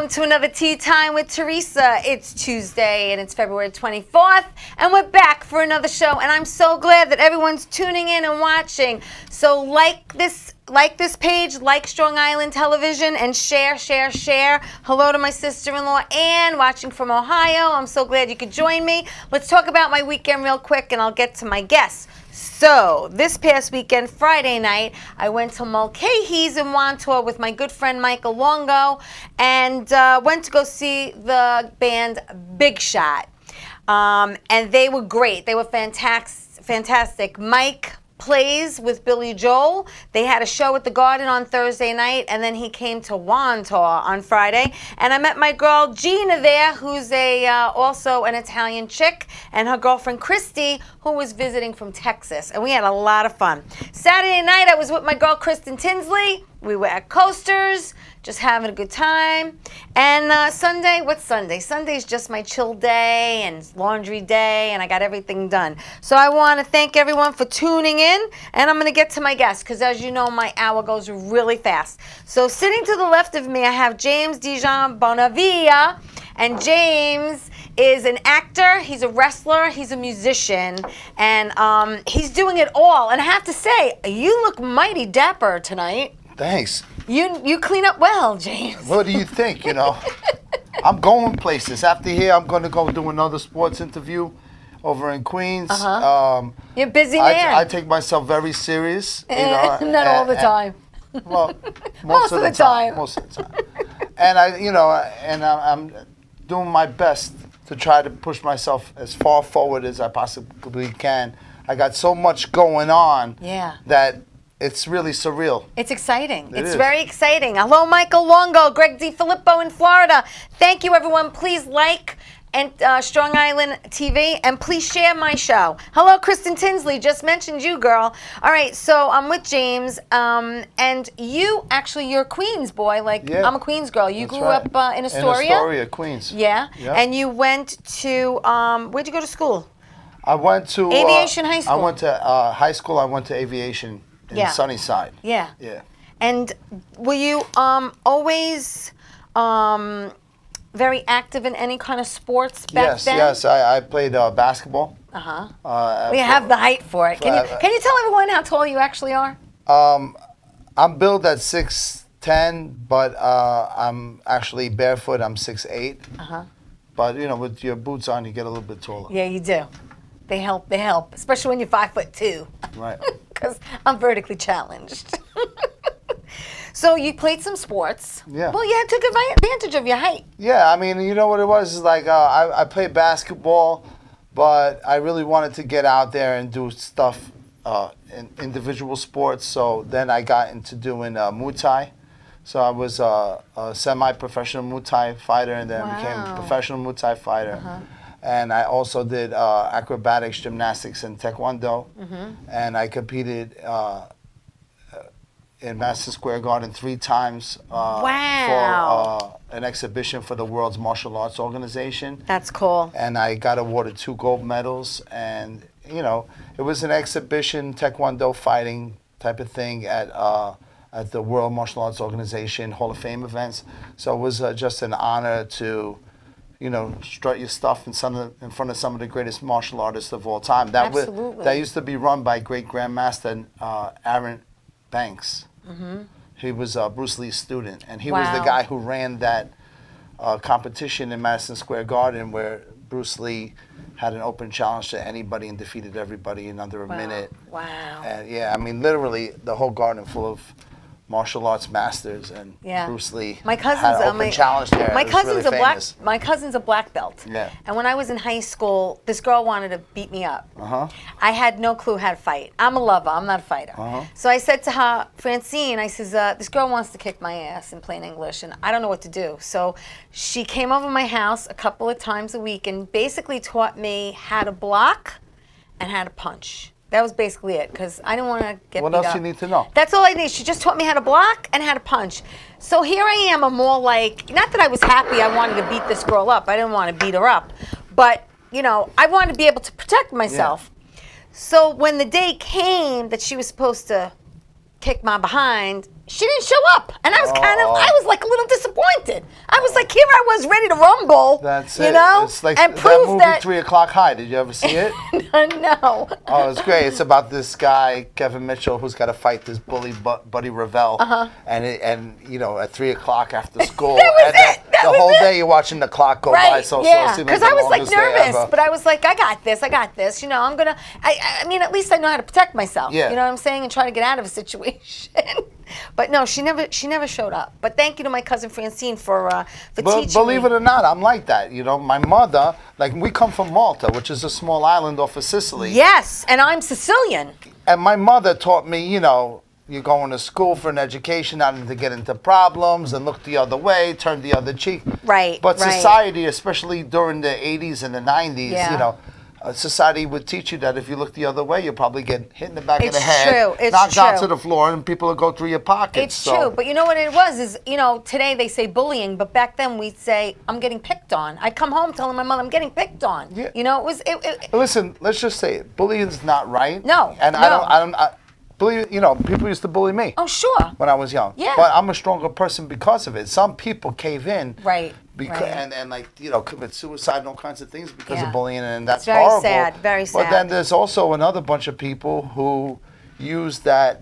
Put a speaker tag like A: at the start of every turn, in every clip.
A: Welcome to another Tea Time with Theresa. It's Tuesday and it's February 24th and we're back for another show, and I'm so glad that everyone's tuning in and watching. So like this page, like Strong Island Television, and share. Hello to my sister-in-law Ann watching from Ohio. I'm so glad you could join me. Let's talk about my weekend real quick and I'll get to my guests. So, this past weekend, Friday night, I went to Mulcahy's in Wantor with my good friend Michael Longo and went to go see the band Big Shot. And they were great. They were fantastic. Mike plays with Billy Joel. They had a show at the Garden on Thursday night, and then he came to Wantor on Friday. And I met my girl Gina there, who's also an Italian chick, and her girlfriend Christy, who was visiting from Texas. And we had a lot of fun. Saturday night, I was with my girl Kristen Tinsley. We were at Coasters, just having a good time. And Sunday, what's Sunday? Sunday's just my chill day and laundry day, and I got everything done. So I want to thank everyone for tuning in, and I'm going to get to my guests, because as you know, my hour goes really fast. So sitting to the left of me, I have James Dijan Bonavia, and James is an actor, he's a wrestler, he's a musician, and he's doing it all. And I have to say, you look mighty dapper tonight.
B: Thanks.
A: You clean up well, James.
B: What do you think? I'm going places. After here, I'm going to go do another sports interview over in Queens.
A: You're a busy man.
B: I take myself very serious.
A: Not all the time.
B: Well, most of the time. Most of the time. And I'm doing my best to try to push myself as far forward as I possibly can. I got so much going on that it's really surreal. It's exciting.
A: It's very exciting. Hello, Michael Longo, Greg DiFilippo in Florida. Thank you, everyone. Please like and Strong Island TV, and please share my show. Hello, Kristen Tinsley. Just mentioned you, girl. All right, so I'm with James, and you're a Queens boy. I'm a Queens girl. You grew up in Astoria?
B: In Astoria, Queens.
A: Yeah. Yep. And you went to, where'd you go to school?
B: I went to
A: Aviation High School.
B: I went to high school. I went to Aviation in Sunnyside.
A: Yeah.
B: Yeah.
A: And were you always very active in any kind of sports back then?
B: Yes. I played basketball.
A: We have the height for it. Can you tell everyone how tall you actually are?
B: I'm billed at 6'10", but I'm actually barefoot. I'm 6'8". But with your boots on, you get a little bit taller.
A: Yeah, you do. They help, especially when you're 5'2".
B: Right.
A: Because I'm vertically challenged. So you played some sports.
B: Yeah.
A: Well, you took advantage of your height.
B: Yeah, I mean, you know what it was? Is I played basketball, but I really wanted to get out there and do stuff in individual sports. So then I got into doing Muay Thai. So I was a semi-professional Muay Thai fighter, and then became a professional Muay Thai fighter. And I also did acrobatics, gymnastics, and taekwondo. And I competed in Madison Square Garden 3 times for an exhibition for the World's Martial Arts Organization.
A: That's cool.
B: And I got awarded 2 gold medals. And, it was an exhibition, taekwondo fighting type of thing at the World Martial Arts Organization Hall of Fame events. So it was just an honor to strut your stuff in front of some of the greatest martial artists of all time. That used to be run by great Grandmaster Aaron Banks. He was Bruce Lee's student, and he was the guy who ran that competition in Madison Square Garden where Bruce Lee had an open challenge to anybody and defeated everybody in under a minute.
A: Wow.
B: And literally the whole garden full of martial arts masters, and Bruce Lee
A: had
B: an open challenge there.
A: My cousin's a black belt.
B: Yeah.
A: And when I was in high school, this girl wanted to beat me up. I had no clue how to fight. I'm a lover. I'm not a fighter. So I said to her, Francine, I says, this girl wants to kick my ass in plain English, and I don't know what to do. So she came over my house a couple of times a week and basically taught me how to block and how to punch. That was basically it, because I didn't want to get beat up.
B: What else you need to know?
A: That's all I need. She just taught me how to block and how to punch. So here I am. I'm more like, not that I was happy I wanted to beat this girl up. I didn't want to beat her up. But, I wanted to be able to protect myself. So when the day came that she was supposed to kick my behind, she didn't show up, and I was
B: Oh.
A: I was like a little disappointed. I was like, here I was ready to rumble,
B: That's
A: you
B: it.
A: know,
B: It's like
A: and
B: that
A: prove
B: movie
A: that.
B: 3 O'clock High. Did you ever see it?
A: No.
B: Oh, it's great. It's about this guy, Kevin Mitchell, who's got to fight this bully, Buddy Revell. And you know, at 3 o'clock after school.
A: That was
B: and
A: it. That
B: the
A: was
B: whole
A: it.
B: day you're watching the clock go by
A: Right,
B: so
A: yeah,
B: slow.
A: because I was like nervous, but I was like, I got this, you know, I'm gonna, I mean, at least I know how to protect myself,
B: Yeah.
A: you know what I'm saying, and try to get out of a situation. But no, she never showed up. But thank you to my cousin Francine for teaching
B: Believe
A: me.
B: it or not, I'm like that. You know, my mother, like, we come from Malta, which is a small island off of Sicily.
A: Yes, and I'm Sicilian.
B: And my mother taught me, you know, you're going to school for an education, not to get into problems and look the other way, turn the other cheek.
A: Right,
B: But
A: right.
B: society, especially during the 80s and the 90s,
A: Yeah.
B: you know, society would teach you that if you look the other way, you'll probably get hit in the back of
A: It's
B: the head,
A: true, it's
B: knocked out
A: true.
B: to the floor, and people will go through your pockets.
A: It's true, but you know what it was is, you know, today they say bullying, but back then we'd say, I'm getting picked on. I'd come home telling my mother I'm getting picked on.
B: Yeah.
A: You know, it was,
B: Listen, let's just say it. Bullying's not right.
A: No,
B: And
A: no.
B: I don't, bully, you know, people used to bully me.
A: oh, sure.
B: When I was young.
A: Yeah.
B: But I'm a stronger person because of it. Some people cave in.
A: Right,
B: Because,
A: right.
B: and like, you know, commit suicide and all kinds of things because
A: Yeah.
B: of bullying, and that's
A: It's very
B: horrible.
A: sad, very
B: But
A: sad.
B: then there's also another bunch of people who use that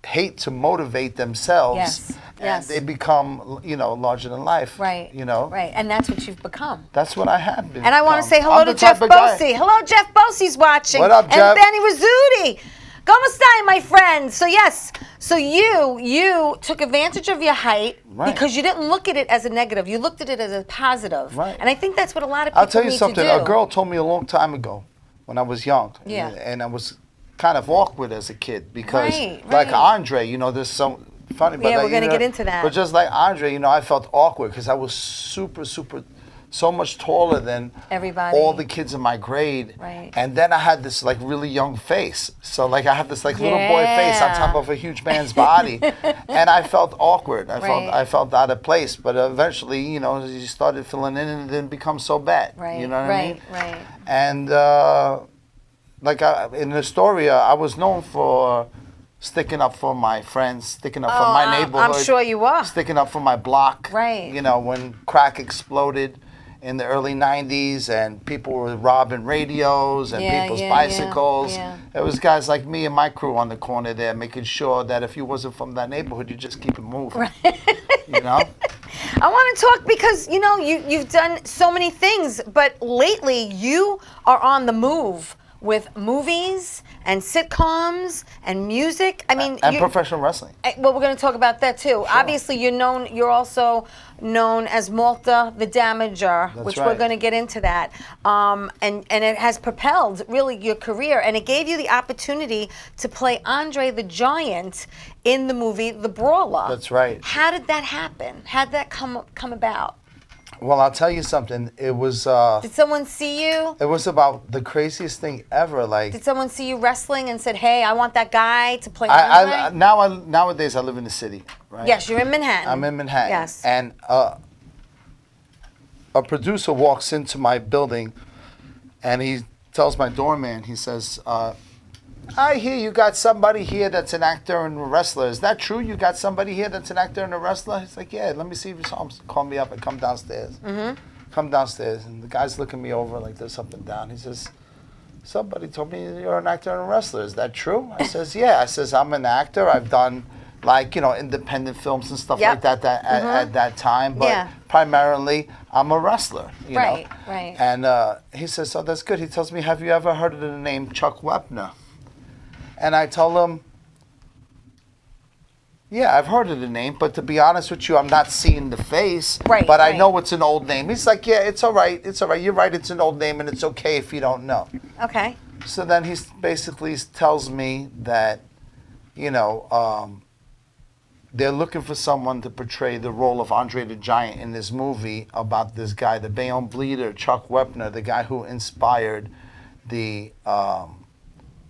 B: hate to motivate themselves.
A: Yes,
B: And
A: yes.
B: they become, you know, larger than life.
A: Right.
B: You know?
A: Right, and that's what you've become.
B: That's what I have been.
A: And I want to say hello
B: I'm
A: to
B: the
A: Jeff
B: type of guy-
A: Bosey. Hello, Jeff Bosey's watching.
B: What up,
A: and
B: Jeff?
A: Benny Rizzuti. ¿Cómo está, my friend? So yes, so you took advantage of your height
B: Right.
A: because you didn't look at it as a negative. You looked at it as a positive.
B: Right.
A: And I think that's what a lot of people
B: I'll tell you
A: need
B: something.
A: to do.
B: A girl told me a long time ago when I was young.
A: Yeah.
B: And I was kind of awkward as a kid because,
A: Right,
B: like
A: right.
B: Andre, you know, there's some funny about
A: Yeah,
B: that.
A: we're gonna
B: you know,
A: get into that.
B: But just like Andre, you know, I felt awkward because I was super, so much taller than
A: Everybody.
B: all the kids in my grade.
A: Right.
B: And then I had this like really young face. So like I have this like little boy face on top of a huge man's body. And I felt awkward.
A: Right.
B: I felt out of place. But eventually, you know, you started filling in and it didn't become so bad.
A: Right,
B: You know what I mean?
A: right.
B: And like in Astoria, I was known for sticking up for my friends, sticking up for my neighborhood.
A: I'm sure you were.
B: Sticking up for my block.
A: Right.
B: You know, when crack exploded in the early 90s and people were robbing radios and
A: Yeah,
B: people's
A: yeah,
B: bicycles.
A: yeah.
B: It was guys like me and my crew on the corner there making sure that if you wasn't from that neighborhood, you just keep it moving. You know?
A: I want to talk because, you know, you've done so many things, but lately you are on the move with movies and sitcoms and music. I mean,
B: And professional wrestling.
A: well, we're going to talk about that too. Obviously, you're also known as Malta the Damager,
B: That's
A: which
B: right.
A: we're going to get into that. And it has propelled really your career, and it gave you the opportunity to play Andre the Giant in the movie The Brawler.
B: That's right.
A: How did that happen? How did that come about?
B: Well, I'll tell you something. It was
A: Did someone see you?
B: about the craziest thing ever. Like
A: Did someone see you wrestling and said, "Hey, I want that guy to play Andre"?
B: nowadays I live in the city, right?
A: Yes, you're in Manhattan.
B: I'm in Manhattan.
A: Yes.
B: And a producer walks into my building, and he tells my doorman, he says, I hear you got somebody here that's an actor and a wrestler. Is that true? You got somebody here that's an actor and a wrestler? He's like, yeah, let me see if you saw him. Call me up and come downstairs. Mm-hmm. Come downstairs. And the guy's looking me over like this up and down. He says, somebody told me you're an actor and a wrestler. Is that true? I says, yeah. I says, I'm an actor. I've done, like, you know, independent films and stuff
A: Yep.
B: like that at that time. But
A: Yeah.
B: primarily, I'm a wrestler, you know.
A: Right, right.
B: And he says, oh, that's good. He tells me, have you ever heard of the name Chuck Wepner? And I told him, yeah, I've heard of the name, but to be honest with you, I'm not seeing the face.
A: Right,
B: But I
A: right.
B: know it's an old name. He's like, yeah, it's all right. It's all right. You're right. It's an old name, and it's okay if you don't know.
A: Okay.
B: So then he basically tells me that, you know, they're looking for someone to portray the role of Andre the Giant in this movie about this guy, the Bayonne Bleeder, Chuck Wepner, the guy who inspired the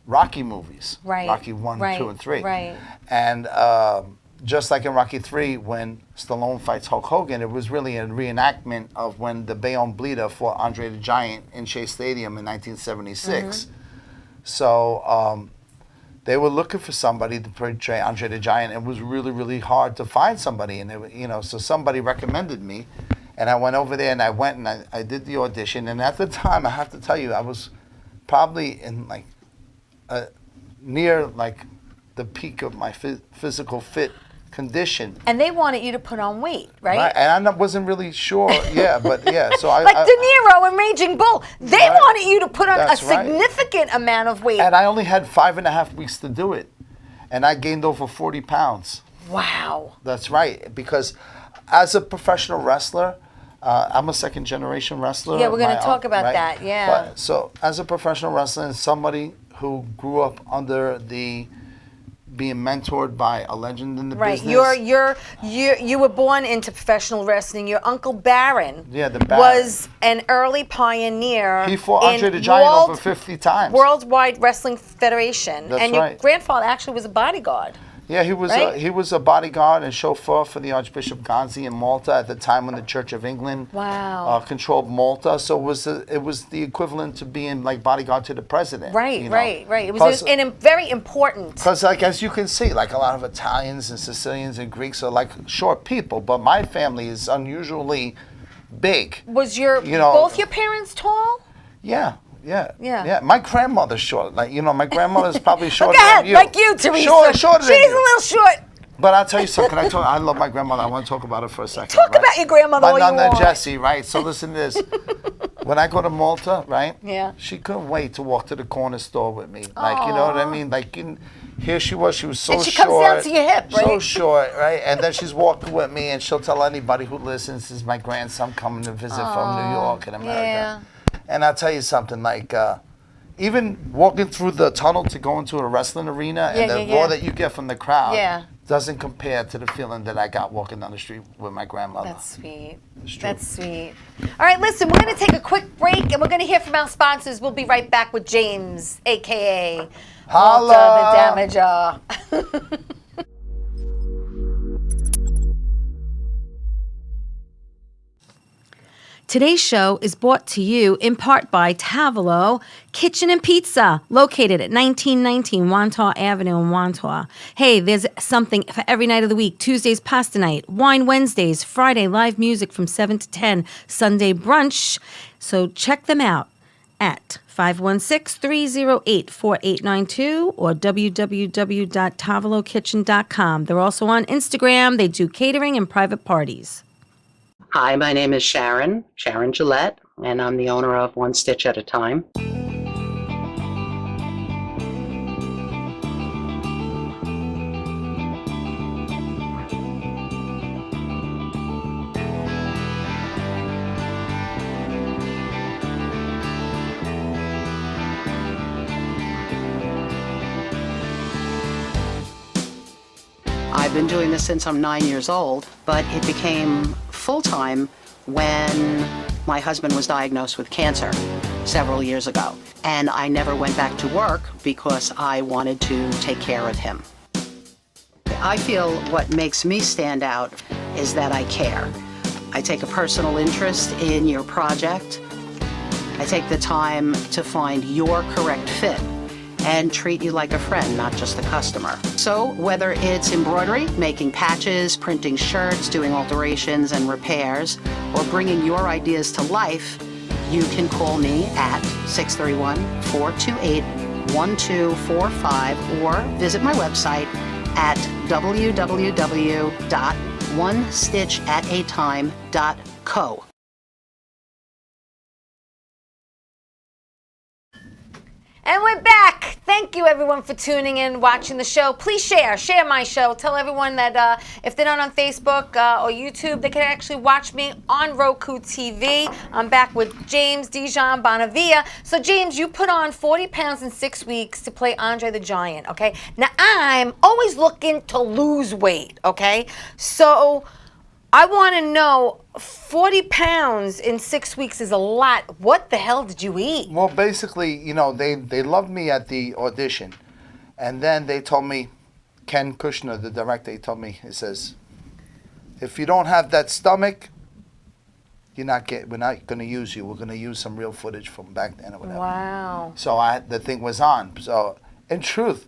B: Rocky movies.
A: Right,
B: Rocky 1,
A: right,
B: 2, and 3.
A: right.
B: And just like in Rocky 3, when Stallone fights Hulk Hogan, it was really a reenactment of when the Bayonne Bleeder fought Andre the Giant in Shea Stadium in 1976. So they were looking for somebody to portray Andre the Giant. It was really, really hard to find somebody, and so somebody recommended me, and I went over there and I did the audition. And at the time, I have to tell you, I was probably in like near like the peak of my physical fit condition.
A: And they wanted you to put on weight, right?
B: Right, and I wasn't really sure. Yeah, but yeah. So
A: like De Niro in Raging Bull, they wanted you to put on a significant amount of weight.
B: And I only had 5.5 weeks to do it, and I gained over 40 pounds.
A: Wow.
B: That's right, because as a professional wrestler, I'm a second-generation wrestler.
A: Yeah, we're going to talk about that. Yeah.
B: But, so as a professional wrestler and somebody who grew up under being mentored by a legend in the business.
A: You were born into professional wrestling. Your Uncle Baron,
B: Baron
A: was an early pioneer.
B: He fought Andre the Giant over 50 times.
A: Worldwide Wrestling Federation.
B: That's
A: and your grandfather actually was a bodyguard.
B: Yeah, he was a bodyguard and chauffeur for the Archbishop Gonzi in Malta at the time when the Church of England controlled Malta. So it was the equivalent to being like bodyguard to the president.
A: Right. It was very important.
B: Because like as you can see, like a lot of Italians and Sicilians and Greeks are like short people, but my family is unusually big.
A: Was both your parents tall?
B: Yeah. My grandmother's short. Like, my grandmother's probably shorter
A: than
B: you.
A: Like you, Theresa.
B: Shorter than you.
A: She's a little short.
B: But I'll tell you something. I love my grandmother. I want to talk about her for a second.
A: Talk about your grandmother all you want.
B: My Nana Jessie, right? So listen to this. When I go to Malta, right?
A: Yeah.
B: She couldn't wait to walk to the corner store with me. Like, you know what I mean? Like, here she was so short.
A: And she comes down to your hip, right?
B: So short, right? And then she's walking with me, and she'll tell anybody who listens, this is my grandson coming to visit from New York in America.
A: Yeah.
B: And I'll tell you something, like, even walking through the tunnel to go into a wrestling arena and the roar that you get from the crowd doesn't compare to the feeling that I got walking down the street with my grandmother.
A: That's sweet. That's sweet. All right, listen, we're going to take a quick break, and we're going to hear from our sponsors. We'll be right back with James, a.k.a.
B: Holla!
A: The Damager. Today's show is brought to you in part by Tavolo Kitchen and Pizza, located at 1919 Wantaw Avenue in Wantaw. Hey, there's something for every night of the week. Tuesdays, pasta night. Wine Wednesdays. Friday, live music from 7 to 10. Sunday, brunch. So check them out at 516-308-4892 or www.tavolokitchen.com. They're also on Instagram. They do catering and private parties.
C: Hi, my name is Sharon Gillette, and I'm the owner of One Stitch at a Time. I've been doing this since I'm 9 years old, but it became full-time when my husband was diagnosed with cancer several years ago. And I never went back to work because I wanted to take care of him. I feel what makes me stand out is that I care. I take a personal interest in your project. I take the time to find your correct fit and treat you like a friend, not just a customer. So whether it's embroidery, making patches, printing shirts, doing alterations and repairs, or bringing your ideas to life, you can call me at 631-428-1245 or visit my website at www.onestitchatatime.co.
A: And we're back. Thank you, everyone, for tuning in, watching the show. Please share my show. Tell everyone that if they're not on Facebook or YouTube, they can actually watch me on Roku TV. I'm back with James Dijan Bonavia. So, James, you put on 40 pounds in 6 weeks to play Andre the Giant, okay? Now, I'm always looking to lose weight, okay? So I want to know, 40 pounds in 6 weeks is a lot. What the hell did you eat?
B: Well, basically, they loved me at the audition. And then they told me, Ken Kushner, the director, he told me, he says, if you don't have that stomach, we're not going to use you. We're going to use some real footage from back then or whatever.
A: Wow.
B: So the thing was on. So, in truth,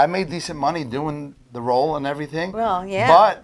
B: I made decent money doing the role and everything.
A: Well, yeah.
B: But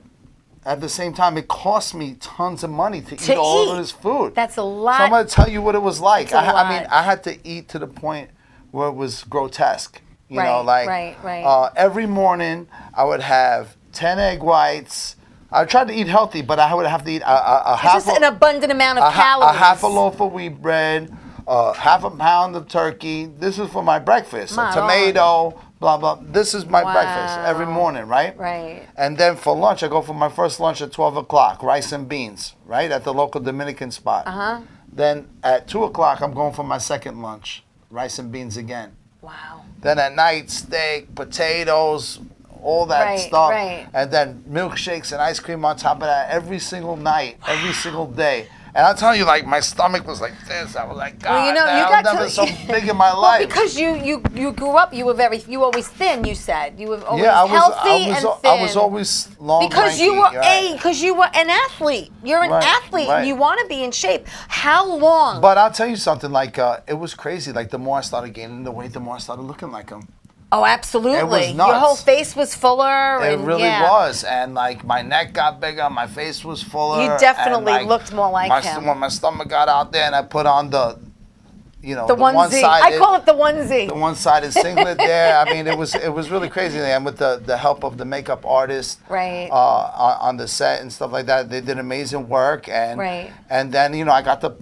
B: at the same time, it cost me tons of money to eat all of this food.
A: That's a lot.
B: So I'm going to tell you what it was like.
A: That's a
B: I mean,
A: lot.
B: I had to eat to the point where it was grotesque. You know,
A: Right,
B: like
A: right.
B: every morning I would have 10 egg whites. I tried to eat healthy, but I would have to eat a half
A: Just an abundant amount of calories.
B: a half a loaf of wheat bread, half a pound of turkey. This is for my breakfast.
A: My
B: A tomato, blah, blah. This is my breakfast every morning, right?
A: Right.
B: And then for lunch, I go for my first lunch at 12 o'clock, rice and beans, right, at the local Dominican spot.
A: Uh-huh.
B: Then at 2 o'clock, I'm going for my second lunch, rice and beans again.
A: Wow.
B: Then at night, steak, potatoes, all that stuff.
A: Right.
B: And then milkshakes and ice cream on top of that every single night, every single day. And I'll tell you, like, my stomach was like this. I was like, God,
A: Well, you know, you
B: I've
A: got
B: never
A: to-
B: so big in my
A: Well,
B: life.
A: because you grew up, you were always thin. You said you were always
B: yeah,
A: healthy and thin.
B: I was always long,
A: because
B: lanky,
A: you were
B: right?
A: because you were an athlete. You're an
B: Right,
A: athlete,
B: right.
A: and you want to be in shape. How long?
B: But I'll tell you something, like, it was crazy. Like, the more I started gaining the weight, the more I started looking like him.
A: Oh, absolutely.
B: It was
A: Your
B: nuts.
A: whole face was fuller.
B: It
A: and,
B: really
A: yeah.
B: was, and like my neck got bigger, my face was fuller.
A: You definitely
B: and, like,
A: looked more like
B: my,
A: him.
B: When my stomach got out there, and I put on the, you know,
A: The onesie.
B: one-sided,
A: I call it the onesie.
B: the one-sided singlet there. I mean, it was really crazy. And with the help of the makeup artist,
A: Right.
B: on the set and stuff like that, they did amazing work. And
A: Right.
B: and then I got to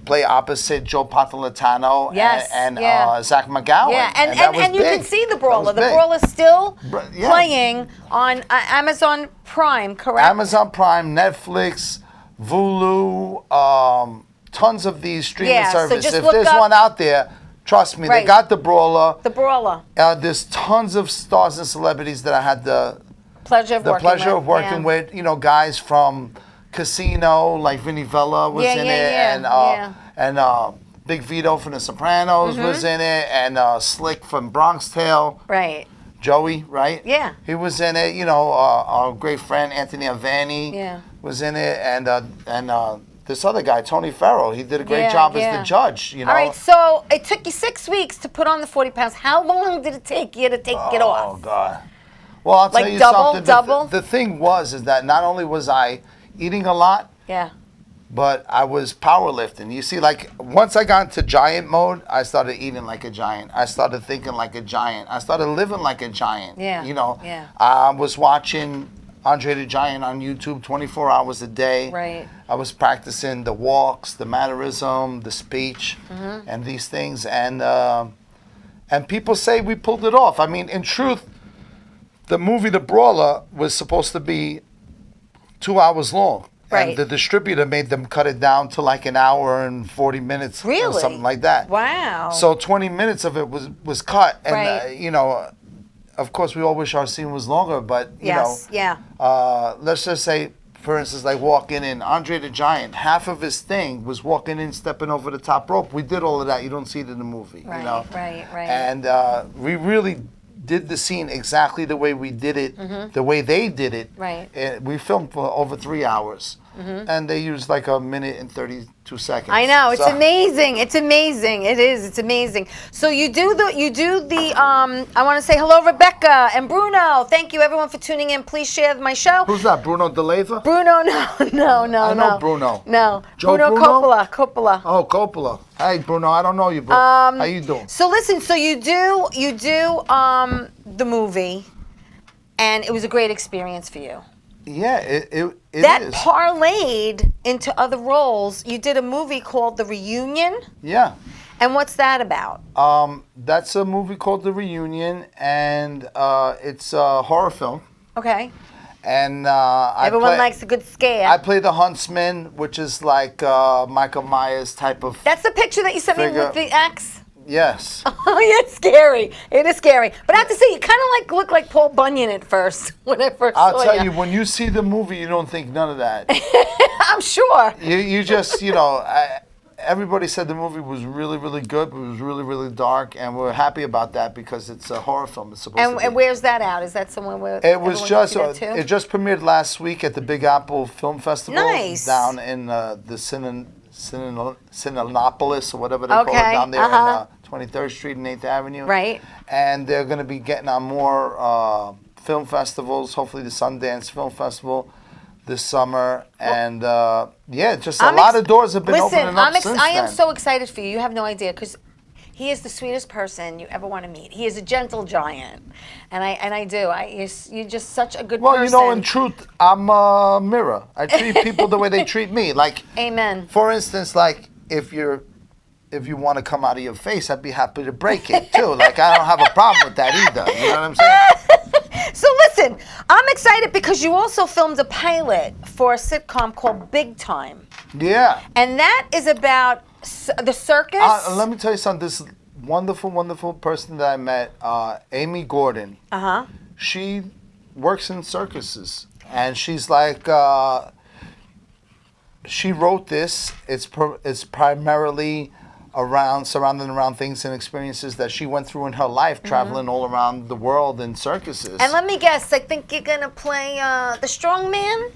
B: play opposite Joe Pantolitano
A: Yes,
B: and
A: yeah.
B: Zach McGowan.
A: Yeah,
B: that was
A: and you
B: big.
A: can see the
B: That
A: Brawler.
B: was
A: The
B: big.
A: Brawler's still
B: Yeah.
A: playing on Amazon Prime, correct?
B: Amazon Prime, Netflix, Hulu, tons of these streaming
A: Yeah, so
B: services.
A: just
B: If
A: look
B: there's
A: up-
B: one out there, trust me,
A: Right.
B: they got the Brawler.
A: The Brawler.
B: There's tons of stars and celebrities that I had the
A: Pleasure of working
B: pleasure
A: with.
B: of working
A: yeah.
B: with. Guys from Casino, like Vinny Vella was
A: Yeah,
B: in
A: yeah,
B: it,
A: yeah,
B: and Big Vito from The Sopranos
A: Mm-hmm.
B: was in it, and Slick from Bronx Tale.
A: Right.
B: Joey, right?
A: Yeah.
B: He was in it. Our great friend Anthony Avani
A: Yeah.
B: was in it, and this other guy, Tony Farrell, he did a great
A: Yeah,
B: job as
A: yeah.
B: the judge.
A: All right, so it took you 6 weeks to put on the 40 pounds. How long did it take you to take it
B: Oh
A: off?
B: God. Well, I'll
A: Like
B: tell you
A: double,
B: something.
A: double?
B: The thing is that not only was I eating a lot,
A: Yeah.
B: but I was powerlifting. You see, like, once I got into giant mode, I started eating like a giant. I started thinking like a giant. I started living like a giant.
A: Yeah, yeah.
B: I was watching Andre the Giant on YouTube 24 hours a day.
A: Right.
B: I was practicing the walks, the mannerism, the speech,
A: Mm-hmm.
B: and these things. And people say we pulled it off. I mean, in truth, the movie The Brawler was supposed to be 2 hours long.
A: Right.
B: And the distributor made them cut it down to like an hour and 40 minutes or
A: Really?
B: something like that.
A: Wow.
B: So 20 minutes of it was cut. And,
A: Right.
B: of course, we all wish our scene was longer, but,
A: Yes, yeah.
B: let's just say, for instance, like walking in, Andre the Giant, half of his thing was walking in, stepping over the top rope. We did all of that. You don't see it in the movie,
A: Right, right.
B: And we really did the scene exactly the way we did it, the way they did it.
A: Right.
B: We filmed for over 3 hours, and they used like a minute and 32 seconds.
A: I know, it's
B: So-
A: amazing. It's amazing. It is. It's amazing. So you do the I want to say hello, Rebecca and Bruno. Thank you everyone for tuning in. Please share my show.
B: Who's that, Bruno DeLeva?
A: Bruno, no.
B: I know Bruno.
A: No.
B: Joe
A: Bruno
B: Bruno?
A: Coppola.
B: Oh, Coppola. Hey, Bruno, I don't know you, but how you doing?
A: So listen, so you do the movie, and it was a great experience for you.
B: Yeah, it
A: That
B: is.
A: parlayed into other roles. You did a movie called The Reunion,
B: Yeah.
A: and what's that about?
B: That's a movie called The Reunion, and it's a horror film.
A: Okay.
B: And
A: Everyone likes a good scare.
B: I play the huntsman, which is like Michael Myers type of.
A: That's the picture that you sent me
B: Figure-
A: with the axe.
B: Yes.
A: Oh, yeah, it's scary. It is scary. But I have to say, you kind of like look like Paul Bunyan at first when I first
B: I'll
A: saw
B: tell you, when you see the movie, you don't think none of that.
A: I'm sure.
B: you just, everybody said the movie was really, really good, but it was really, really dark, and we're happy about that because it's a horror film. It's supposed to be.
A: And where's that out? Is that somewhere where
B: It was
A: everyone
B: just
A: can see that too?
B: it just premiered last week at the Big Apple Film Festival
A: Nice.
B: down in the Cinenopolis or whatever they call it
A: Okay,
B: down there in 23rd Street and 8th Avenue.
A: Right.
B: And they're going to be getting on more film festivals, hopefully the Sundance Film Festival this summer. And just a lot of doors have been opening up since
A: I am
B: then.
A: so excited for you. You have no idea, because he is the sweetest person you ever want to meet. He is a gentle giant, and I do. You're just such a good person.
B: Well, you know, in truth, I'm a mirror. I treat people the way they treat me. Like,
A: Amen.
B: For instance, like if you want to come out of your face, I'd be happy to break it too. Like, I don't have a problem with that either. You know what I'm saying?
A: So listen, I'm excited because you also filmed a pilot for a sitcom called Big Time,
B: Yeah.
A: and that is about the circus.
B: Let me tell you something. This wonderful, wonderful person that I met, Amy Gordon. She works in circuses, and she's like, she wrote this. It's primarily surrounding around things and experiences that she went through in her life, traveling all around the world in circuses.
A: And let me guess, I think you're gonna play the strong man.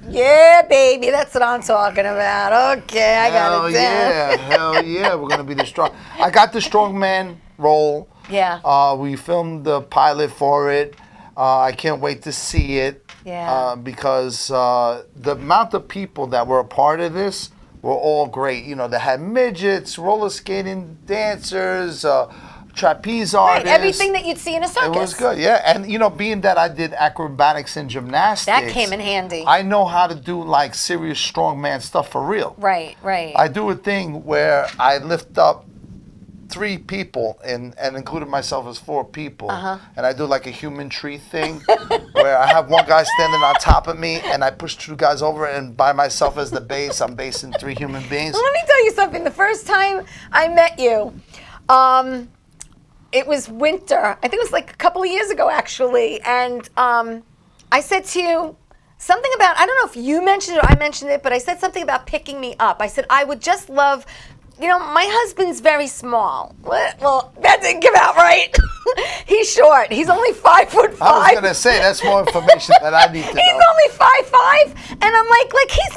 A: Yeah, baby, that's what I'm talking about. Okay, I got it down.
B: Hell yeah, we're gonna be the strong. I got the strongman role.
A: Yeah.
B: We filmed the pilot for it. I can't wait to see it.
A: Yeah.
B: Because the amount of people that were a part of this were all great. You know, they had midgets, roller skating dancers, trapeze artists.
A: Right, everything that you'd see in a circus.
B: It was good, yeah. And, you know, being that I did acrobatics and gymnastics.
A: That came in handy.
B: I know how to do, like, serious strongman stuff for real.
A: Right.
B: I do a thing where I lift up 3 people and included myself as 4 people. And I do, like, a human tree thing where I have one guy standing on top of me and I push 2 guys over, and by myself as the base, I'm basing 3 human beings.
A: Well, let me tell you something. The first time I met you, it was winter. I think it was like a couple of years ago, actually. And I said to you something about, I don't know if you mentioned it or I mentioned it, but I said something about picking me up. I said, I would just love, you know, my husband's very small. Well, that didn't come out right. He's short. He's only 5'5".
B: I was going to say, that's more information that I need to know.
A: He's only 5'5", and I'm like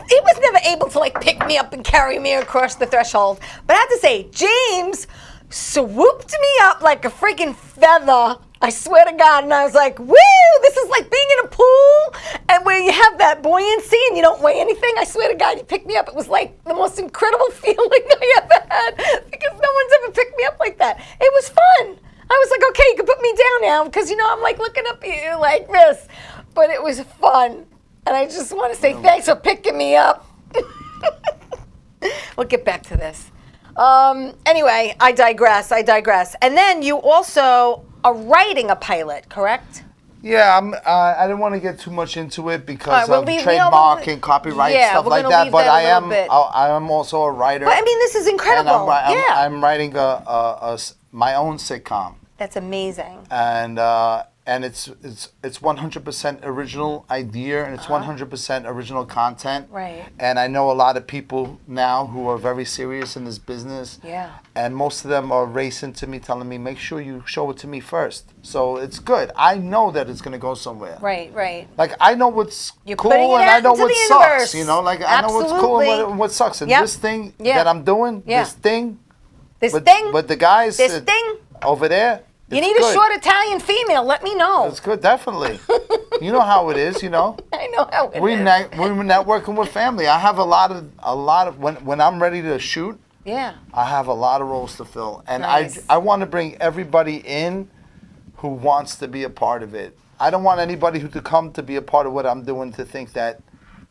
A: he was never able to like pick me up and carry me across the threshold. But I have to say, James swooped me up like a freaking feather. I swear to God, and I was like, woo, this is like being in a pool, and where you have that buoyancy and you don't weigh anything. I swear to God, he picked me up. It was like the most incredible feeling I ever had, because no one's ever picked me up like that. It was fun. I was like, okay, you can put me down now, because, you know, I'm like looking up at you like this. But it was fun, and I just want to say thanks for picking me up. We'll get back to this. Anyway, I digress. And then you also are writing a pilot, correct?
B: Yeah, I didn't want to get too much into it because
A: All right,
B: of
A: we'll
B: trademark and copyright stuff like that. But I am also a writer.
A: But I mean, this is incredible.
B: And
A: yeah.
B: I'm writing my own sitcom.
A: That's amazing.
B: And it's 100% original idea, and it's 100% original content.
A: Right.
B: And I know a lot of people now who are very serious in this business.
A: Yeah.
B: And most of them are racing to me, telling me, make sure you show it to me first. So it's good. I know that it's going to go somewhere.
A: Right.
B: Like, I know what's
A: You're
B: cool
A: putting it
B: and
A: out
B: I know
A: into
B: what
A: the
B: sucks.
A: universe.
B: You know, like, I know what's cool and what sucks. And this thing that I'm doing, this thing with the guys over there,
A: you need
B: good.
A: a short Italian female. Let me know.
B: It's good, definitely. You know how it is, you know.
A: I know how it is.
B: We're networking with family. I have a lot of when I'm ready to shoot.
A: Yeah.
B: I have a lot of roles to fill, and
A: Nice.
B: I want to bring everybody in who wants to be a part of it. I don't want anybody who to come to be a part of what I'm doing to think that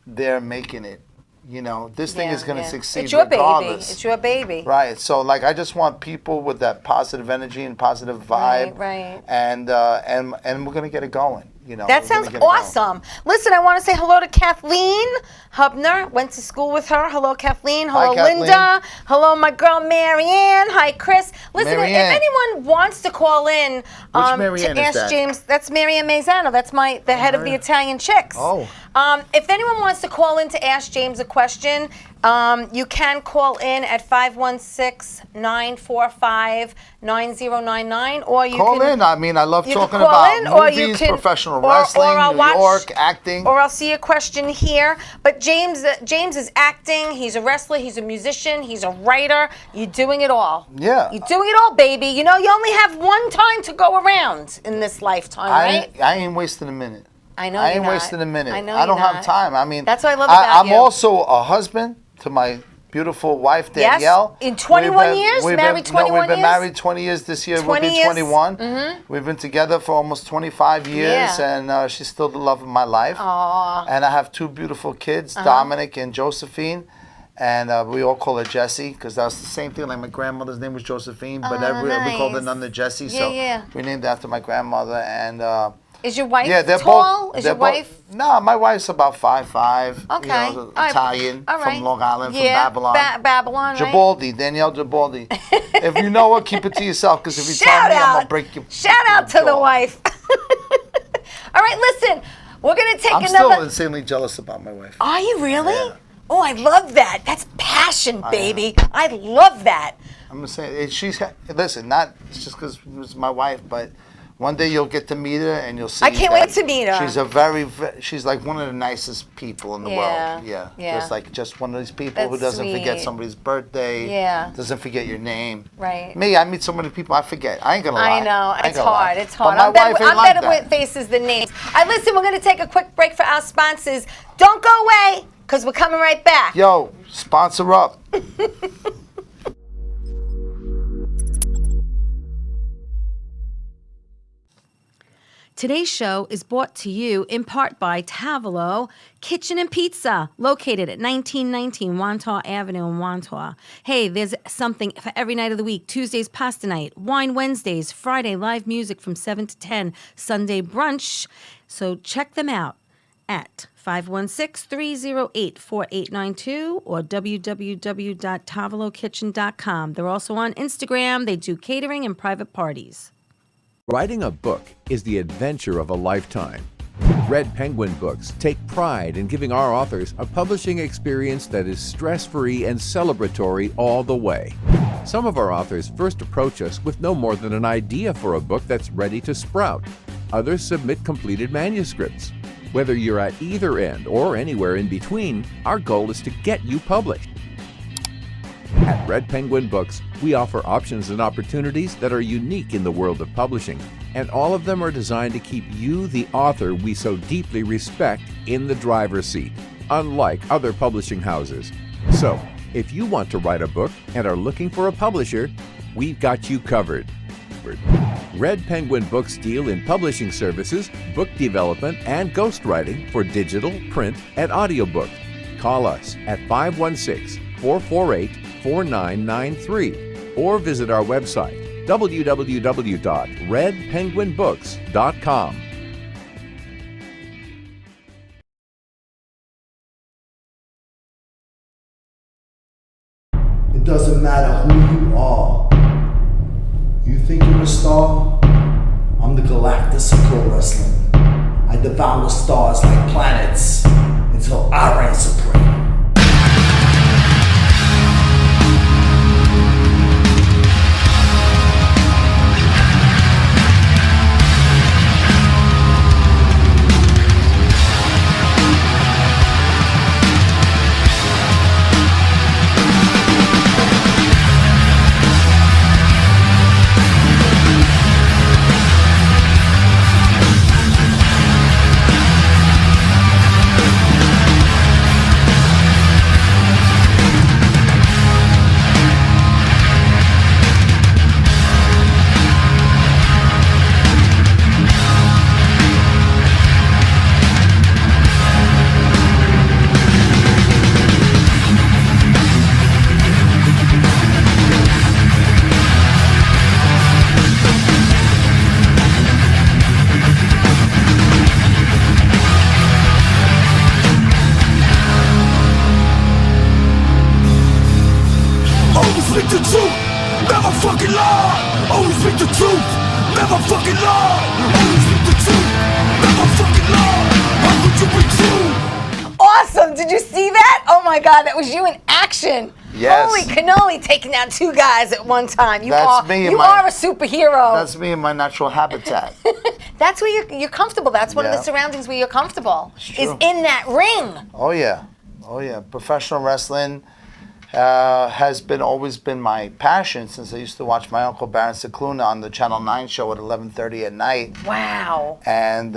B: they're making it. You know, this thing is going to succeed
A: It's your
B: regardless.
A: baby. It's your baby.
B: Right. So, like, I just want people with that positive energy and positive vibe.
A: Right.
B: And we're going to get it going. You know.
A: That sounds awesome. Listen, I want to say hello to Kathleen Hubner. Went to school with her. Hello, Kathleen. Hello,
B: Hi,
A: Linda.
B: Kathleen.
A: Hello, my girl, Marianne. Hi, Chris. Listen,
B: Marianne.
A: if anyone wants to call in
B: Marianne
A: to
B: is
A: ask
B: that?
A: James, that's Marianne Mazzano. That's the head of the Italian Chicks.
B: Oh.
A: If anyone wants to call in to ask James a question, you can call in at 516-945-9099, or you
B: Call
A: can
B: in. I mean, I love
A: you
B: talking
A: can call
B: about
A: in, or you
B: movies,
A: can-
B: professional
A: or
B: wrestling,
A: I'll
B: New
A: watch-
B: York, acting.
A: Or I'll see a question here. But James is acting. He's a wrestler. He's a musician. He's a writer. You're doing it all.
B: Yeah.
A: You're doing it all, baby. You know, you only have one time to go around in this lifetime, right?
B: I ain't wasting a minute.
A: I know
B: I
A: you're
B: ain't
A: not.
B: wasting a minute.
A: I know
B: I don't
A: you're
B: have
A: not.
B: time. I mean,
A: That's what I love about
B: I'm
A: you.
B: also a husband to my beautiful wife, Danielle.
A: In 21 years? Married 21
B: we've been
A: years?
B: married 20 years this year.
A: 20
B: We'll be
A: years?
B: 21. We've been together for almost 25 years,
A: Yeah.
B: and she's still the love of my life.
A: Aw.
B: And I have two beautiful kids, Dominic and Josephine. And we all call her Jessie because that's the same thing. Like my grandmother's name was Josephine, but we called her
A: nice.
B: none the Jessie.
A: Yeah,
B: So
A: yeah.
B: we named after my grandmother. And
A: Is your wife
B: they're
A: tall?
B: both.
A: Is
B: they're
A: your wife?
B: No, my wife's about 5'5".
A: Okay.
B: You know,
A: All right.
B: Italian
A: All right.
B: from Long Island,
A: Yeah.
B: from Babylon.
A: Babylon, right?
B: Gibaldi, Danielle Gibaldi. If you know her, keep it to yourself because if you tell
A: Shout
B: me, I'm
A: out.
B: gonna break your.
A: Shout out to the
B: jaw.
A: wife. All right, listen. We're going to take
B: I'm
A: another.
B: still insanely jealous about my wife.
A: Are you really?
B: Yeah.
A: Oh, I love that. That's passion, baby. I love that.
B: I'm gonna say listen, not it's just because it was my wife, but one day you'll get to meet her and you'll see.
A: I can't wait to meet her.
B: She's like one of the nicest people in the
A: Yeah,
B: world. Yeah.
A: yeah.
B: Just one of these people who
A: That's
B: doesn't forget
A: sweet.
B: somebody's birthday.
A: Yeah.
B: Doesn't forget your name.
A: Right.
B: Me, I meet so many people I forget. I ain't gonna lie.
A: I know.
B: ain't
A: It's
B: gonna lie.
A: hard. It's hard.
B: But my
A: I'm better,
B: wife ain't
A: I'm
B: like
A: better
B: that.
A: with faces than names. All right, listen, we're going to take a quick break for our sponsors. Don't go away because we're coming right back.
B: Yo, sponsor up.
A: Today's show is brought to you in part by Tavolo Kitchen and Pizza, located at 1919 Wantaw Avenue in Wantaw. Hey, there's something for every night of the week. Tuesdays, pasta night. Wine Wednesdays. Friday, live music from 7 to 10. Sunday, brunch. So check them out at 516-308-4892 or www.tavolokitchen.com. They're also on Instagram. They do catering and private parties.
D: Writing a book is the adventure of a lifetime. Red Penguin Books take pride in giving our authors a publishing experience that is stress-free and celebratory all the way. Some of our authors first approach us with no more than an idea for a book that's ready to sprout. Others submit completed manuscripts. Whether you're at either end or anywhere in between, our goal is to get you published. At Red Penguin Books, we offer options and opportunities that are unique in the world of publishing, and all of them are designed to keep you, the author we so deeply respect, in the driver's seat, unlike other publishing houses. So, if you want to write a book and are looking for a publisher, we've got you covered. Red Penguin Books deal in publishing services, book development, and ghostwriting for digital, print, and audiobook. Call us at 516-448-4993 or visit our website, www.redpenguinbooks.com.
E: It doesn't matter who you are. You think you're a star? I'm the Galactus of pro wrestling. I devour stars like planets until I reign supreme.
F: Always speak the truth, never fucking lie. Always speak the truth, never fucking lie. Always speak the truth, never fucking lie. How could you be true?
A: awesome. Did you see that? Oh my God, that was you in action.
B: Yes.
A: Holy cannoli, taking down 2 guys at one time. You
B: That's
A: are
B: me in
A: you
B: my-
A: are a superhero.
B: That's me in my natural habitat.
A: That's where you're comfortable. That's one of the
B: Yeah.
A: surroundings where you're comfortable. Is
B: true.
A: in that ring.
B: Oh yeah. Professional wrestling has always been my passion since I used to watch my uncle Baron Cicluna on the Channel 9 show at 11:30 at night.
A: Wow.
B: And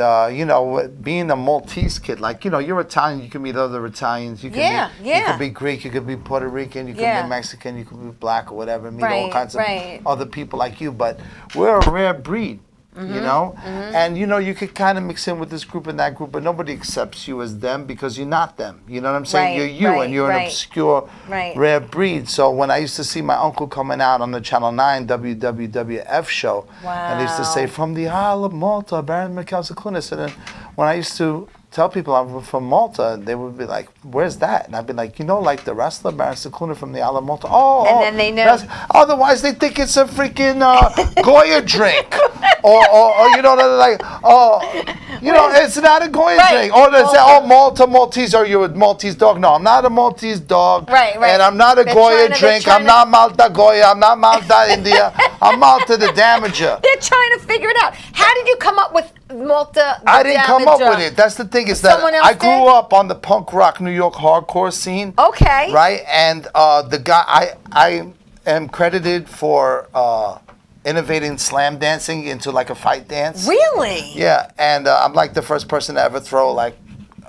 B: being a Maltese kid, you're Italian, you can meet other Italians. You can you could be Greek, you could be Puerto Rican, you could be Mexican, you could be black or whatever. Meet all kinds of other people like you. But we're a rare breed. And you could kind of mix in with this group and that group, but nobody accepts you as them because you're not them. You know what I'm saying? You're you, and you're an obscure, rare breed. So when I used to see my uncle coming out on the Channel 9 WWF show, and he used to say, "From the Isle of Malta, Baron Mikhail Cicluna," and then when I used to tell people I'm from Malta, they would be like, "Where's that?" And I'd be like, like the wrestler Baron Cicluna from the Isle of Malta.
A: And then they know.
B: Otherwise, they think it's a freaking Goya drink. Or they're like, it's not a Goya drink. Or they say, Maltese, are you a Maltese dog? No, I'm not a Maltese dog.
A: Right.
B: And I'm not a Goya drink. I'm not Malta Goya. I'm not Malta India. I'm Malta the Damager.
A: They're trying to figure it out. How did you come up with Malta the
B: I didn't come up with it. That's the thing is that I grew up on the punk rock New York hardcore scene.
A: Okay.
B: Right? And the guy, I am credited for innovating slam dancing into like a fight dance.
A: Really?
B: Yeah, and I'm like the first person to ever throw like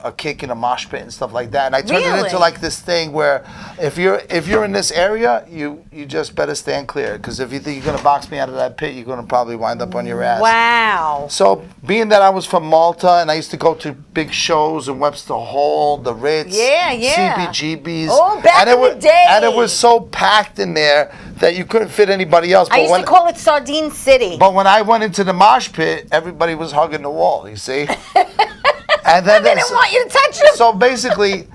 B: a kick in a mosh pit and stuff like that. And I turned it into like this thing where if you're in this area, you just better stand clear, because if you think you're gonna box me out of that pit, you're gonna probably wind up on your ass.
A: Wow.
B: So being that I was from Malta and I used to go to big shows in Webster Hall, the Ritz, CBGB's.
A: Oh, back in the day.
B: And it was so packed in there that you couldn't fit anybody else.
A: I used to call it Sardine City.
B: But when I went into the mosh pit, everybody was hugging the wall, you see? And then
A: they didn't want you to touch them.
B: So basically,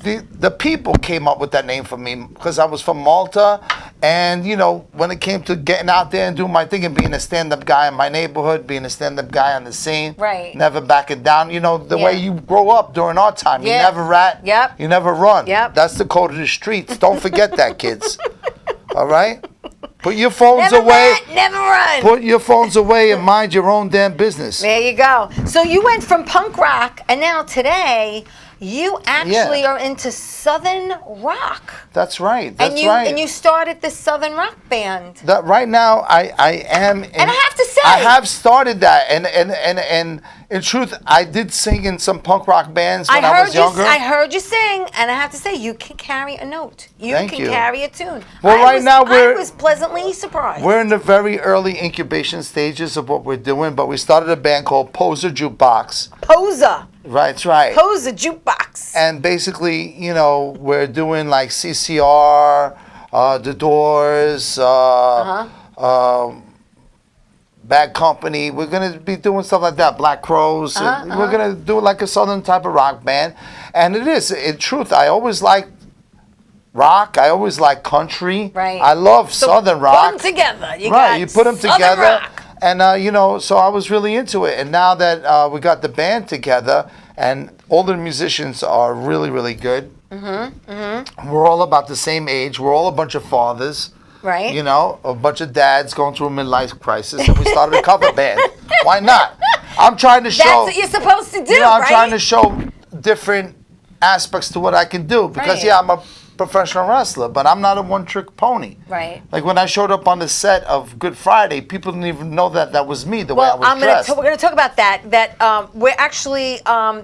B: the people came up with that name for me because I was from Malta. And, when it came to getting out there and doing my thing and being a stand-up guy in my neighborhood, being a stand-up guy on the scene, never backing down, the way you grow up during our time. You never rat, you never run. That's the code of the streets. Don't forget that, kids. All right? Put your phones away.
A: Never run.
B: Put your phones away and mind your own damn business.
A: There you go. So you went from punk rock, and now today you actually are into Southern rock.
B: That's right.
A: And you started this Southern rock band.
B: Right now, I am.
A: And I have to say,
B: I have started that, and in truth, I did sing in some punk rock bands when I was younger.
A: I heard you sing, and I have to say, you can carry a note. You can carry a tune.
B: Well,
A: I was pleasantly surprised.
B: We're in the very early incubation stages of what we're doing, but we started a band called Poser Jukebox.
A: Poser.
B: Right, that's right.
A: Poser Jukebox.
B: And basically, we're doing like CCR, The Doors, Bad Company. We're going to be doing stuff like that, Black Crows. We're going to do like a Southern type of rock band. And it is, in truth, I always liked rock. I always liked country.
A: Right.
B: I love Southern rock.
A: Put them together.
B: You put them together.
A: Rock.
B: And, so I was really into it. And now that we got the band together and all the musicians are really, really good. We're all about the same age. We're all a bunch of fathers.
A: Right.
B: A bunch of dads going through a midlife crisis. And we started a cover band. Why not? I'm trying to show.
A: That's what you're supposed to do,
B: I'm trying to show different aspects to what I can do. Because, I'm a professional wrestler, but I'm not a one-trick pony.
A: Right.
B: Like when I showed up on the set of Good Friday, people didn't even know that was me the way I was dressed.
A: We're going to talk about that. We're actually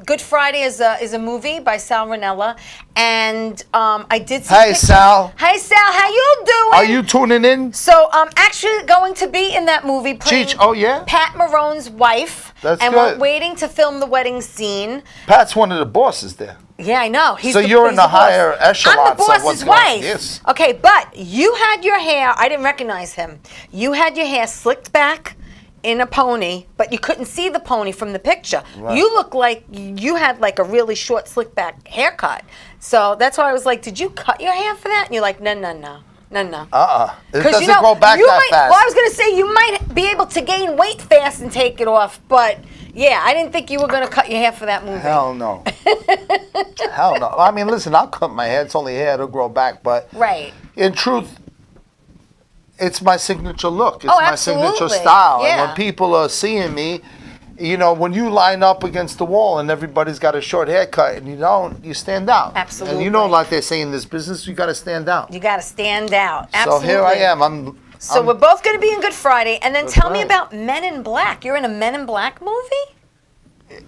A: Good Friday is a movie by Sal Ranella, and I did see.
B: Hey Sal.
A: Hey Sal, how you doing?
B: Are you tuning in?
A: So I'm actually going to be in that movie playing
B: Cheech, oh yeah?
A: Pat Marone's wife.
B: That's
A: and
B: good.
A: we're waiting to film the wedding scene.
B: Pat's one of the bosses there.
A: Yeah, I know.
B: So you're in the higher echelon.
A: I'm the boss's wife.
B: Yes.
A: Okay, but you had your hair, I didn't recognize him. You had your hair slicked back in a pony, but you couldn't see the pony from the picture. Right. You look like you had like a really short slick back haircut. So that's why I was like, did you cut your hair for that? And you're like, no.
B: It doesn't grow back that fast.
A: Well, I was going to say you might be able to gain weight fast and take it off, but Yeah, I didn't think you were going to cut your hair for that movie.
B: Hell no. Hell no. I mean, listen, I'll cut my hair. It's only hair. It'll grow back. But
A: Right.
B: in truth, it's my signature look. It's
A: Oh,
B: my signature
A: absolutely.
B: style.
A: Yeah.
B: And when people are seeing me, you know, when you line up against the wall and everybody's got a short haircut and you don't, you stand out.
A: Absolutely.
B: And you know, like they say in this business, you got to stand out.
A: You got to stand out. Absolutely.
B: So here I am.
A: So we're both going to be in Good Friday. And then
B: That's
A: tell me
B: right.
A: about Men in Black. You're in a Men in Black movie?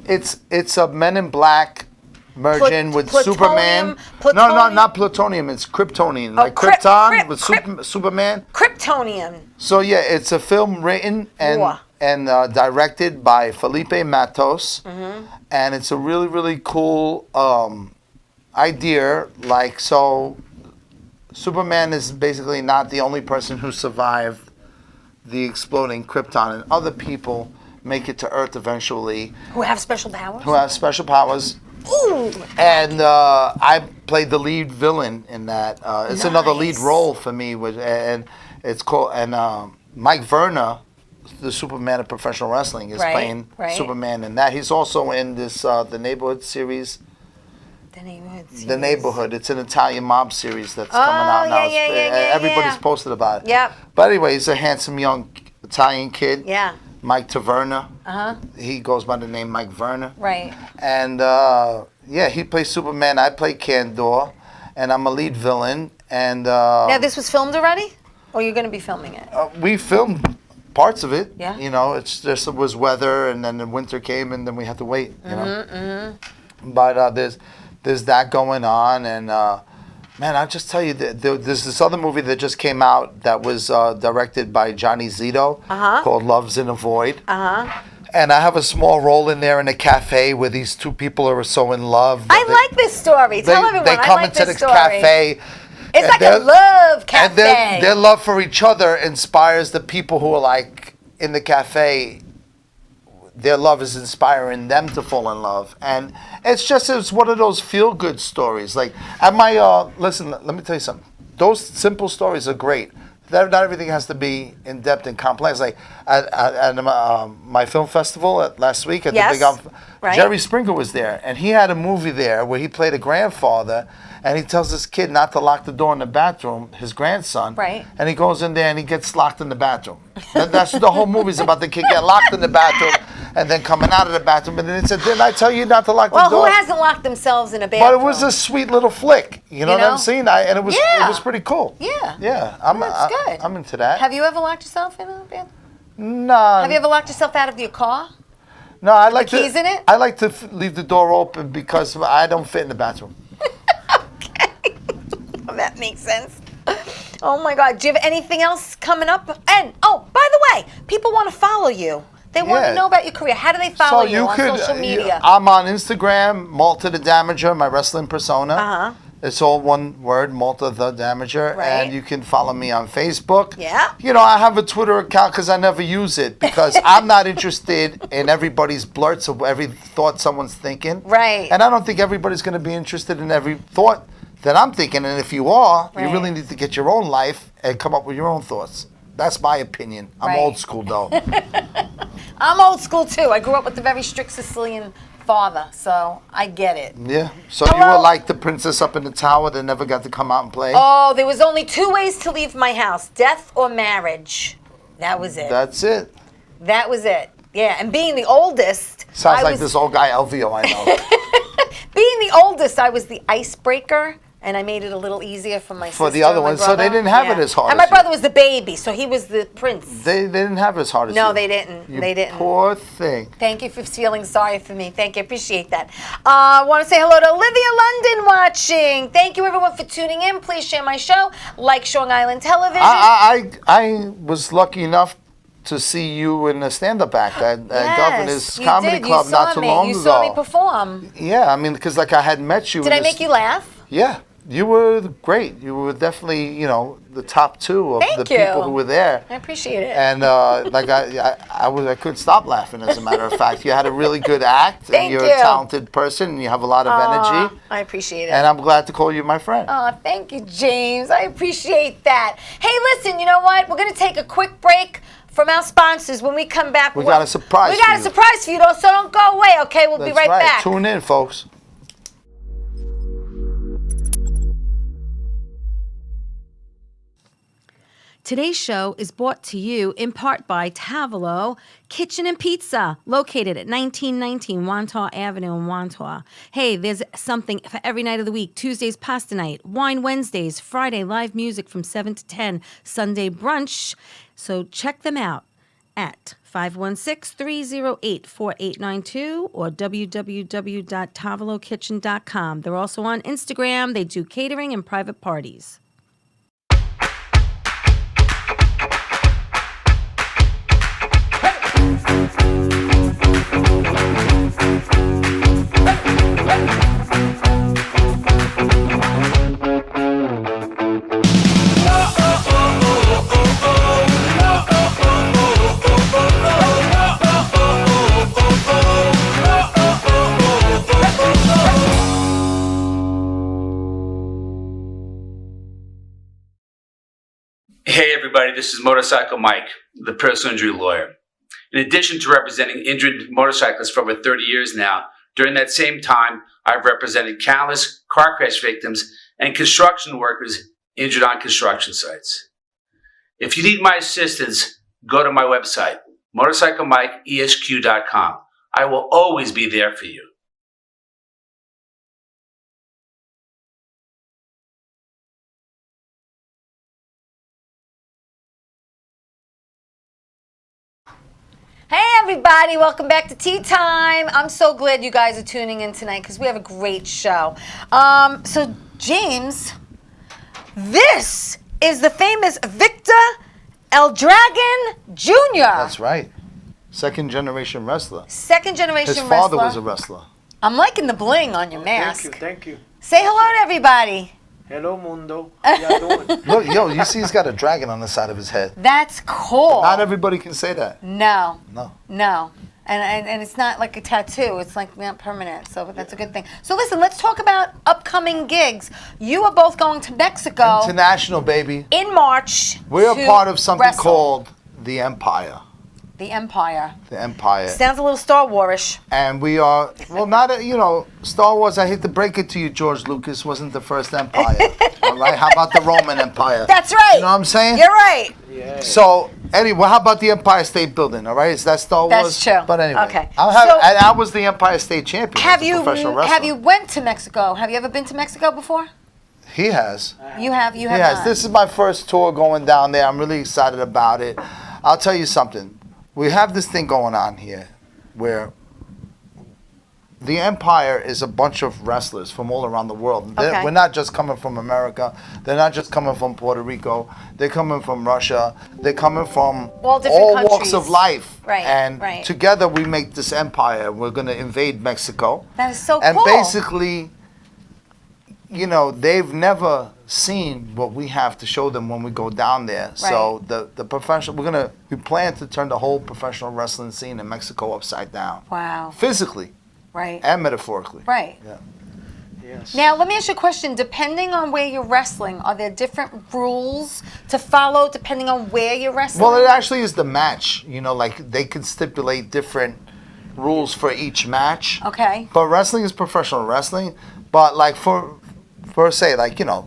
B: It's a Men in Black merging with Superman.
A: plutonium?
B: No, not plutonium. It's Kryptonian,
A: Oh,
B: like Krypton with
A: Kryp-
B: Superman.
A: Kryptonian.
B: So yeah, it's a film written
A: Whoa.
B: and directed by Felipe Matos,
A: Mm-hmm.
B: and it's a really really cool idea. Like so, Superman is basically not the only person who survived the exploding Krypton, and other people make it to Earth eventually
A: Who have special powers?
B: who have special powers.
A: Ooh.
B: And I played the lead villain in that. It's another lead
A: Nice.
B: role for me, and it's called. And Mike Verna, the Superman of professional wrestling, is
A: Right,
B: playing
A: right.
B: Superman in that. He's also in this the Neighborhood series.
A: The Neighborhood.
B: The Neighborhood. It's an Italian mob series that's coming out now.
A: yeah,
B: Everybody's
A: yeah.
B: posted about it.
A: Yep.
B: But anyway, he's a handsome young Italian kid.
A: Yeah.
B: Mike Taverna.
A: Uh-huh.
B: He goes by the name Mike Verna.
A: Right.
B: And yeah, he plays Superman. I play Candor, and I'm a lead villain. And
A: Now, this was filmed already? Or you're going to be filming it?
B: we filmed parts of it.
A: Yeah.
B: You know, it's just it was weather, and then the winter came, and then we had to wait. You know.
A: Mm-hmm.
B: But there's that going on, and man, I'll just tell you, there's this other movie that just came out that was directed by Johnny Zito called Love's in a Void.
A: Uh-huh.
B: And I have a small role in there in a cafe where these two people are so in love.
A: I like this story. Tell everyone.
B: They
A: I
B: come
A: like
B: into
A: this
B: the
A: story.
B: cafe.
A: It's like a love cafe.
B: And their love for each other inspires the people who are like in the cafe. Their love is inspiring them to fall in love. And it's one of those feel-good stories. Like, at my, listen, let me tell you something. Those simple stories are great. Not everything has to be in-depth and complex. Like, at my film festival last week at
A: Yes,
B: the Big
A: right.
B: Jerry Springer was there, and he had a movie there where he played a grandfather, and he tells this kid not to lock the door in the bathroom, his grandson.
A: Right.
B: And he goes in there and he gets locked in the bathroom. That's what the whole movie's about. The kid get locked in the bathroom and then coming out of the bathroom. And then he said, didn't I tell you not to lock the
A: Well,
B: door?
A: who hasn't locked themselves in a bathroom?
B: But it was a sweet little flick. You know what I'm saying? And it was
A: Yeah.
B: it was pretty cool.
A: Yeah.
B: Yeah.
A: That's good.
B: I'm into that.
A: Have you ever locked yourself in a bathroom?
B: No.
A: Have you ever locked yourself out of your car?
B: No, I like
A: keys in it?
B: I like to leave the door open because I don't fit in the bathroom.
A: That makes sense. Oh my God. Do you have anything else coming up? And, oh, by the way, people want to follow you. They want
B: Yeah.
A: to know about your career. How do they follow you on social media?
B: I'm on Instagram, Malta the Damager, my wrestling persona.
A: Uh-huh.
B: It's all one word, Malta the Damager.
A: Right.
B: And you can follow me on Facebook.
A: Yeah.
B: You know, I have a Twitter account because I never use it because I'm not interested in everybody's blurts of every thought someone's thinking.
A: Right.
B: And I don't think everybody's going to be interested in every thought that I'm thinking. And if you are, you
A: Right.
B: really need to get your own life and come up with your own thoughts. That's my opinion. I'm
A: Right.
B: old school, though.
A: I'm old school, too. I grew up with a very strict Sicilian father, so I get it.
B: Yeah. So you
A: Hello?
B: were like the princess up in the tower that never got to come out and play?
A: Oh, there was only 2 ways to leave my house, death or marriage. That was it.
B: That's it.
A: That was it. Yeah, and being the oldest,
B: Sounds
A: I
B: like
A: was,
B: this old guy Elvio I know.
A: being the oldest, I was the icebreaker, and I made it a little easier for my sister.
B: For the other
A: and my
B: ones, so they
A: brother.
B: didn't have it as hard
A: And my
B: as you.
A: brother was the baby, so he was the prince.
B: They didn't have it as hard as you.
A: No, they didn't.
B: You
A: They didn't.
B: Poor thing.
A: Thank you for feeling sorry for me. Thank you. Appreciate that. I want to say hello to Olivia London watching. Thank you, everyone, for tuning in. Please share my show. Like Strong Island Television.
B: I was lucky enough to see you in a stand-up act at Governor's
A: you
B: Comedy
A: did.
B: Club
A: You saw
B: not too
A: me.
B: long
A: You
B: ago.
A: saw me perform.
B: Yeah, I mean, because like I had met you.
A: Did
B: in
A: I
B: this-
A: make you laugh?
B: Yeah, you were great. You were definitely, you know, the top 2 of
A: Thank
B: the
A: you.
B: people who were there.
A: I appreciate it.
B: And like I couldn't stop laughing. As a matter of fact, you had a really good act.
A: Thank
B: You're
A: you.
B: a talented person, and you have a lot of energy.
A: I appreciate it.
B: And I'm glad to call you my friend.
A: Oh, thank you, James. I appreciate that. Hey, listen, you know what? We're going to take a quick break from our sponsors. When we come back,
B: We got a surprise
A: We got
B: for
A: a
B: you.
A: surprise for you, though, so don't go away, okay? We'll be
B: That's
A: right
B: right.
A: back.
B: Tune in, folks.
A: Today's show is brought to you in part by Tavolo Kitchen and Pizza, located at 1919 Wantaw Avenue in Wantaw. Hey, there's something for every night of the week. Tuesdays, pasta night. Wine Wednesdays. Friday, live music from 7 to 10. Sunday, brunch. So check them out at 516-308-4892 or www.tavolokitchen.com. They're also on Instagram. They do catering and private parties.
G: Hey everybody, this is Motorcycle Mike, the personal injury lawyer. In addition to representing injured motorcyclists for over 30 years now, during that same time, I've represented countless car crash victims and construction workers injured on construction sites. If you need my assistance, go to my website, motorcyclemikeesq.com. I will always be there for you.
A: Hey everybody, welcome back to Tea Time. I'm so glad you guys are tuning in tonight because we have a great show. So James, this is the famous Victor El Dragon Jr.
B: That's right. Second generation wrestler.
A: Second generation
B: His
A: wrestler.
B: father was a wrestler.
A: I'm liking the bling on your mask.
H: Thank you.
A: Say hello to everybody.
H: Hello, Mundo. How y'all doing?
B: Look, yo, you see he's got a dragon on the side of his head.
A: That's cool.
B: Not everybody can say that.
A: No.
B: No.
A: And it's not like a tattoo. It's like not permanent. So that's a good thing. So listen, let's talk about upcoming gigs. You are both going to Mexico
B: International, baby.
A: in March.
B: We're
A: to
B: part of something
A: wrestle.
B: called the Empire.
A: The Empire.
B: The Empire.
A: Sounds a little Star Warish.
B: And we are, well, not, Star Wars, I hate to break it to you, George Lucas, wasn't the first empire. All right? How about the Roman Empire?
A: That's right.
B: You know what I'm saying?
A: You're right.
H: Yeah.
B: So, anyway, how about the Empire State Building, all right? Is that Star Wars?
A: That's true.
B: But anyway.
A: Okay.
B: And I was the Empire State Champion as a professional wrestler.
A: Have you went to Mexico? Have you ever been to Mexico before?
B: He has.
A: You have. You have.
B: He has.
A: not.
B: This is my first tour going down there. I'm really excited about it. I'll tell you something. We have this thing going on here where the Empire is a bunch of wrestlers from all around the world.
A: Okay.
B: We're not just coming from America. They're not just coming from Puerto Rico. They're coming from Russia. They're coming from
A: All different
B: walks
A: countries.
B: of life.
A: Right,
B: And
A: right.
B: together we make this empire. We're going to invade Mexico.
A: That is so
B: And
A: cool.
B: basically, they've never seen what we have to show them when we go down there. So the professional, we plan to turn the whole professional wrestling scene in Mexico upside down.
A: Wow.
B: Physically
A: Right.
B: and metaphorically.
A: Right.
B: Yeah.
H: Yes.
A: Now, let me ask you a question. Depending on where you're wrestling, are there different rules to follow depending on where you're wrestling?
B: Well, it actually is the match. Like they can stipulate different rules for each match.
A: Okay.
B: But wrestling is professional wrestling. But like for say,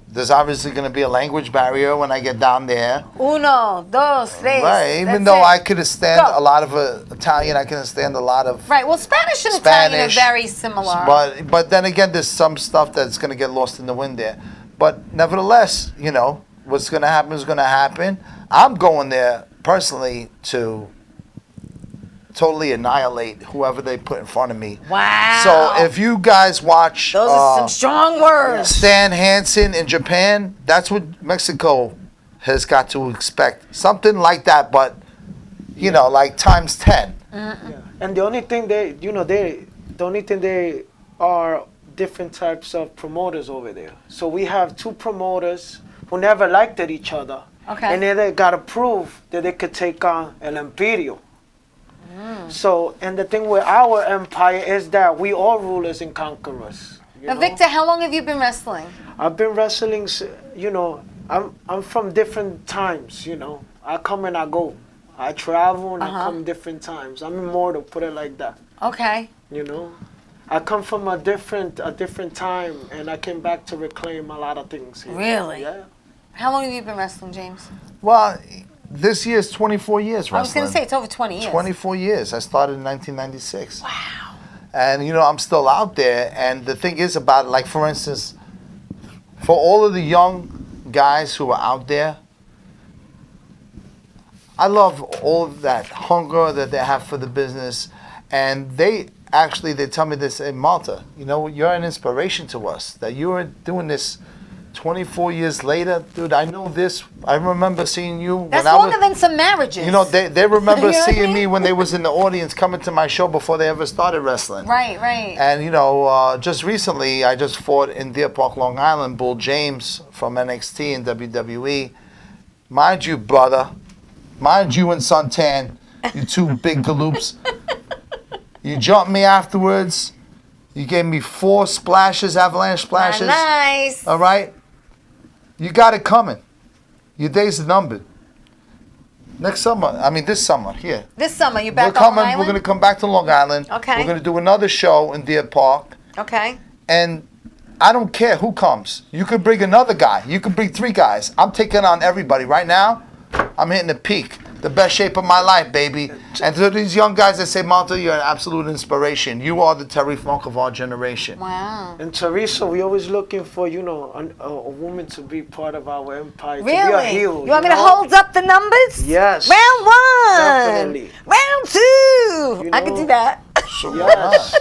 B: there's obviously going to be a language barrier when I get down there.
A: Uno, dos, tres.
B: Right, even
A: That's
B: though
A: it.
B: I could stand
A: Go.
B: a lot of Italian, I can understand a lot of
A: Right. Well, Spanish and Italian are
B: Spanish,
A: very similar.
B: But then again, there's some stuff that's going to get lost in the wind there. But nevertheless, what's going to happen is going to happen. I'm going there personally to totally annihilate whoever they put in front of me.
A: Wow.
B: So if you guys watch
A: Those are some strong words.
B: Stan Hansen in Japan, that's what Mexico has got to expect. Something like that, but like times 10.
H: Yeah. And the only thing they are different types of promoters over there. So we have two promoters who never liked each other.
A: Okay.
H: And then they got to prove that they could take on El Imperio. So, and the thing with our empire is that we are rulers and conquerors.
A: Now, Victor, how long have you been wrestling?
H: I've been wrestling, I'm from different times, I come and I go. I travel and I come different times. I'm immortal, put it like that.
A: Okay.
H: You know, I come from a different time, and I came back to reclaim a lot of things here.
A: Really?
H: Yeah.
A: How long have you been wrestling, James?
B: Well, this year is 24 years wrestling.
A: I was going to say, it's over 20 years.
B: 24 years. I started in 1996. Wow. And, you know, I'm still out there. And the thing is about it, like, for instance, for all of the young guys who are out there, I love all of that hunger that they have for the business. And they tell me this, hey, Malta, you know, you're an inspiration to us, that you are doing this 24 years later. Dude, I know this. I remember seeing you.
A: That's longer than some marriages.
B: You know, they remember
A: You know what I
B: seeing
A: mean?
B: me when they was in the audience coming to my show before they ever started wrestling.
A: Right, right.
B: And, you know, just recently, I just fought in Deer Park, Long Island, Bull James from NXT and WWE. Mind you, brother, mind you and Suntan, you two big galoops. You jumped me afterwards. You gave me 4 splashes, avalanche splashes.
A: Nice.
B: All right? You got it coming. Your days are numbered. Next summer, this summer, here.
A: This summer, you back
B: We're
A: on Long
B: coming.
A: Island?
B: We're going to come back to Long Island.
A: Okay.
B: We're going to do another show in Deer Park.
A: Okay.
B: And I don't care who comes. You could bring another guy. You could bring 3 guys. I'm taking on everybody. Right now, I'm hitting the peak. The best shape of my life, baby. And to these young guys that say, Malta, you're an absolute inspiration. You are the Terry Funk of our generation.
A: Wow.
H: And Theresa, we always looking for, you know, a woman to be part of our empire. To be a
A: Really?
H: heel,
A: You want me to
H: know?
A: hold up the numbers?
H: Yes.
A: Round 1.
H: Definitely.
A: Round 2.
H: You
A: I can
H: know?
A: do that.
B: So
H: Yes.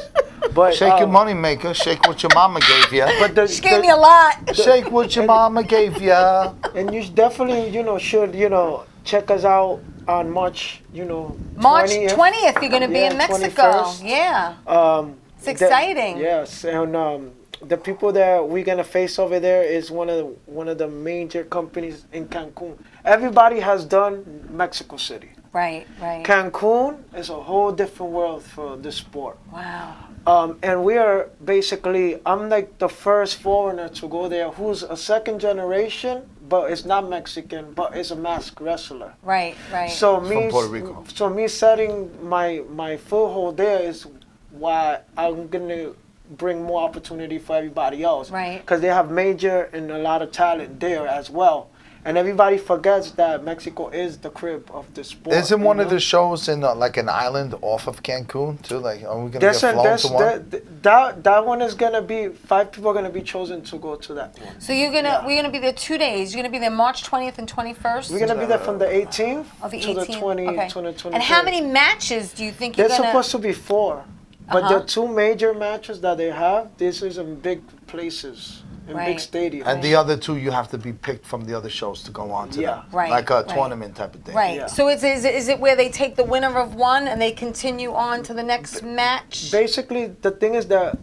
H: But
B: shake your money maker. Shake what your mama gave you.
H: But
A: She gave me a lot.
B: Shake what your mama gave you.
H: And you definitely, you know, should, you know, check us out on March, you know,
A: March
H: 20th.
A: 20th, you're going to be
H: Yeah,
A: in Mexico.
H: 21st.
A: Yeah. It's exciting.
H: Yes, and the people that we're gonna face over there is one of the major companies in Cancun. Everybody has done Mexico City.
A: Right, right.
H: Cancun is a whole different world for the sport.
A: Wow.
H: And we are basically, I'm like the first foreigner to go there who's a second generation, but it's not Mexican, but it's a masked wrestler.
A: Right, right.
H: So
B: From Puerto Rico.
H: So me setting my foothold there is why I'm gonna bring more opportunity for everybody else.
A: Right.
H: Because they have major and a lot of talent there as well. And everybody forgets that Mexico is the crib of the sport.
B: Isn't one
H: you
B: of
H: know?
B: the shows in like an island off of Cancun too? Like, are we gonna get flown to one?
H: That one is gonna be 5 people are gonna be chosen to go to that one.
A: So we're gonna be there 2 days. You're gonna be there March 20th and 21st.
H: We're gonna be there from the 18th
A: of the
H: to
A: 18th.
H: the 20,
A: Okay.
H: 23rd.
A: And how many matches do you think you're
H: There's
A: gonna?
H: supposed to be 4, but the 2 major matches that they have, this is in big places, in big
A: Right.
H: stadiums.
B: And the other 2, you have to be picked from the other shows to go on to
H: Yeah.
B: them.
A: Right,
B: Like a
A: right.
B: tournament type of thing.
A: Right.
H: Yeah.
A: So is it where they take the winner of one and they continue on to the next match?
H: Basically, the thing is that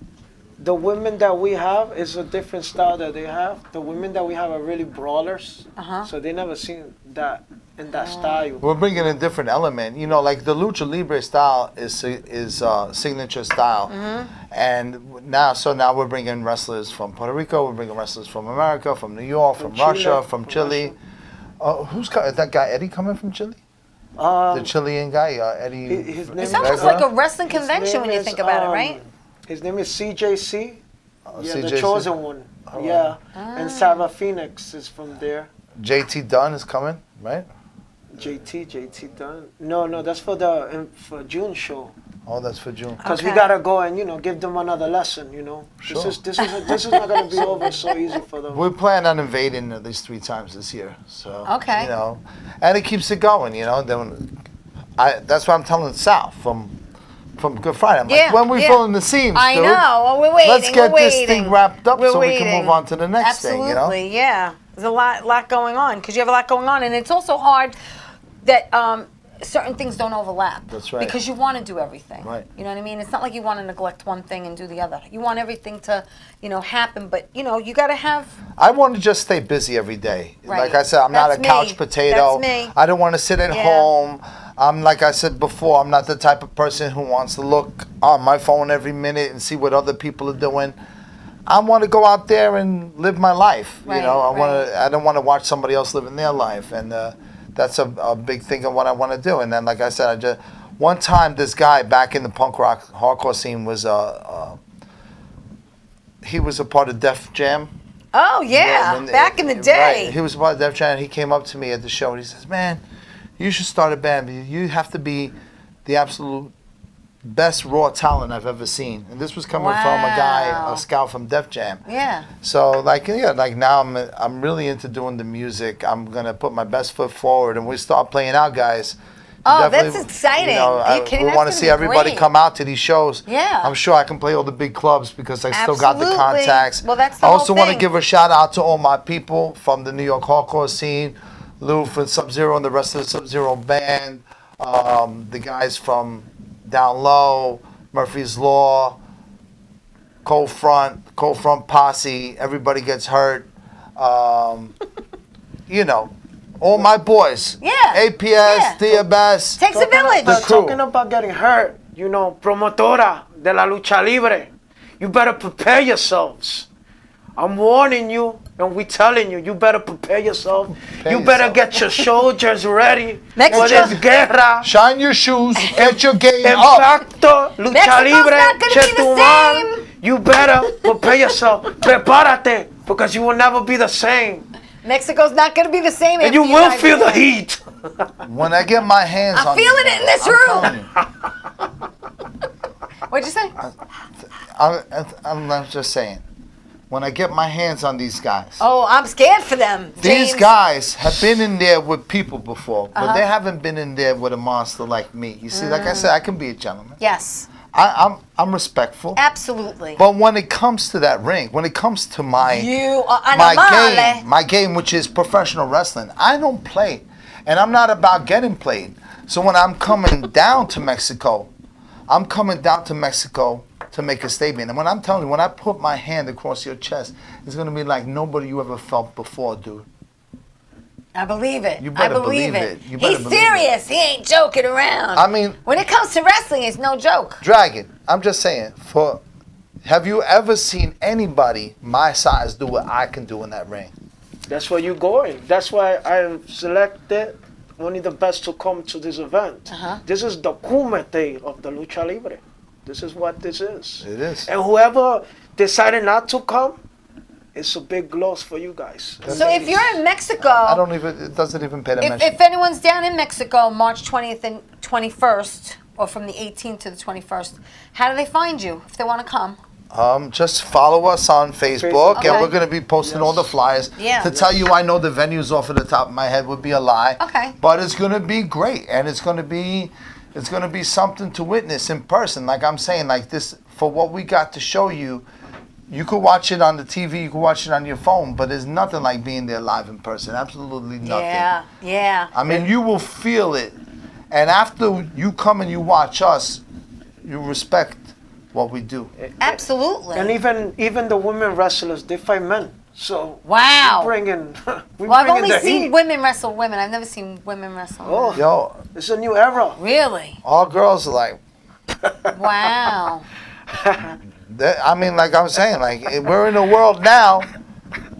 H: the women that we have is a different style that they have. The women that we have are really brawlers, so they never seen that in that style.
B: We're bringing a different element. You know, like the Lucha Libre style is signature style. And now we're bringing wrestlers from Puerto Rico, we're bringing wrestlers from America, from New York, from Russia,
H: Chile,
B: from
H: from
B: Chile. Is that guy Eddie coming from Chile? The Chilean guy, Eddie.
H: His name
A: It's
H: is,
A: almost
B: Vega?
A: like a wrestling
H: his
A: convention when
H: name
A: you
H: is,
A: think about it, right?
H: His name is CJC. Yeah, the
B: CJC?
H: chosen one. Yeah, and Sarah Phoenix is from there.
B: JT Dunn is coming, right?
H: JT Dunn. No, that's for June show.
B: Oh, that's for June.
H: Because we
A: Okay.
H: gotta go and give them another lesson.
B: Sure.
H: This is not gonna be over so easy for them.
B: We plan on invading at least 3 times this year. So
A: Okay.
B: you know, and it keeps it going. You know, then that's why I'm telling Sal from Good Friday. I'm
A: Yeah,
B: like, when we
A: yeah.
B: filling the seams,
A: I
B: dude,
A: know. Well, we're waiting.
B: let's get
A: we're
B: this
A: waiting.
B: thing wrapped up
A: We're
B: so we
A: waiting.
B: can move on to the next thing. You know.
A: Absolutely, yeah. There's a lot going on because you have a lot going on, and it's also hard that certain things don't overlap.
B: That's right.
A: Because you want to do everything.
B: Right.
A: You know what I mean? It's not like you want to neglect one thing and do the other. You want everything to, happen, but you got to have.
B: I want to just stay busy every day.
A: Right.
B: Like I said, I'm not
A: That's
B: a couch
A: me.
B: potato.
A: That's me.
B: I don't want to sit at
A: Yeah.
B: home. Like I said before, I'm not the type of person who wants to look on my phone every minute and see what other people are doing. I want to go out there and live my life.
A: Right,
B: I
A: right.
B: don't want to watch somebody else living their life. And the that's a big thing of what I want to do. And then, like I said, one time this guy back in the punk rock hardcore scene was he was a part of Def Jam.
A: Oh yeah, back in the day.
B: Right. He was a part of Def Jam. He came up to me at the show and he says, "Man, you should start a band. You have to be the absolute best raw talent I've ever seen." And this was coming from a guy, a scout from Def Jam.
A: Yeah.
B: So like now I'm really into doing the music. I'm gonna put my best foot forward, and we start playing out, guys.
A: Oh, that's exciting. Are you kidding?
B: We want to see everybody come out to these shows.
A: Yeah.
B: I'm sure I can play all the big clubs because I still got the contacts.
A: Well, that's the
B: I
A: whole
B: also want to
A: thing.
B: give a shout out to all my people from the New York hardcore scene, Lou from Sub-Zero and the rest of the Sub-Zero band, the guys from Down Low, Murphy's Law, Cold Front Posse, Everybody Gets Hurt, all my boys.
A: Yeah.
B: APS, Diabes.
A: Takes a village.
B: The crew.
H: Talking about getting hurt, promotora de la lucha libre, you better prepare yourselves. I'm warning you, and we telling you, you better prepare yourself. You better get your soldiers ready for this guerra.
B: Shine your shoes, get your game up.
H: Impacto, lucha
A: Mexico's
H: libre,
A: not gonna be the
H: Chetumal.
A: same.
H: You better prepare yourself. Prepárate, because you will never be the same.
A: Mexico's not going to be the same.
H: And you will feel the heat.
B: When I get my hands on
A: I'm feeling it in this room. What'd you say?
B: I'm just saying. When I get my hands on these guys.
A: Oh, I'm scared for them.
B: These guys have been in there with people before, but they haven't been in there with a monster like me. You see, like I said, I can be a gentleman.
A: Yes.
B: I'm respectful.
A: Absolutely.
B: But when it comes to that ring, when it comes to my game, which is professional wrestling, I don't play, and I'm not about getting played. So when I'm coming down to Mexico, to make a statement. And when I'm telling you, when I put my hand across your chest, it's gonna be like nobody you ever felt before, dude.
A: I believe it.
B: You better
A: I believe it.
B: You better
A: He's
B: believe
A: serious. He ain't joking around.
B: I mean,
A: when it comes to wrestling, it's no joke.
B: Dragon, I'm just saying, have you ever seen anybody my size do what I can do in that ring?
H: That's where you're going. That's why I selected only the best to come to this event. This is the kumite of the lucha libre. This is what this is.
B: It is.
H: And whoever decided not to come, it's a big loss for you guys.
A: So if you're in Mexico,
B: it doesn't even pay to mention.
A: If anyone's down in Mexico, March 20th and 21st, or from the 18th to the 21st, how do they find you if they want to come?
B: Just follow us on Facebook,
A: Okay.
B: and we're going to be posting all the flyers.
A: Yeah.
B: To tell you I know the venues off of the top of my head would be a lie.
A: Okay.
B: But it's going to be great, and it's going to be something to witness in person. Like I'm saying, like this, for what we got to show you, you could watch it on the TV, you could watch it on your phone, but there's nothing like being there live in person. Absolutely nothing.
A: Yeah.
B: I mean, you will feel it, and after you come and you watch us, you respect what we do.
A: Absolutely.
H: And even the women wrestlers, they fight men. So
A: wow.
H: we bringing
A: I've only
H: the
A: seen
H: heat.
A: women wrestle women. I've never seen women wrestle.
H: Oh,
B: Yo,
H: it's a new era.
A: Really?
B: all girls are like,
A: Wow.
B: I mean, like I'm saying, like we're in a world now.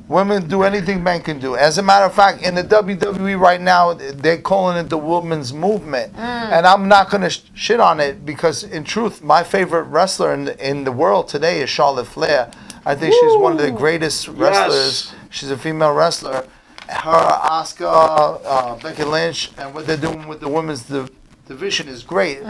B: Women do anything men can do. As a matter of fact, in the WWE right now, they're calling it the women's movement, and I'm not gonna shit on it because, in truth, my favorite wrestler in the world today is Charlotte Flair. I think she's one of the greatest wrestlers. She's a female wrestler. Her, Asuka, Becky Lynch, and what they're doing with the women's division is great.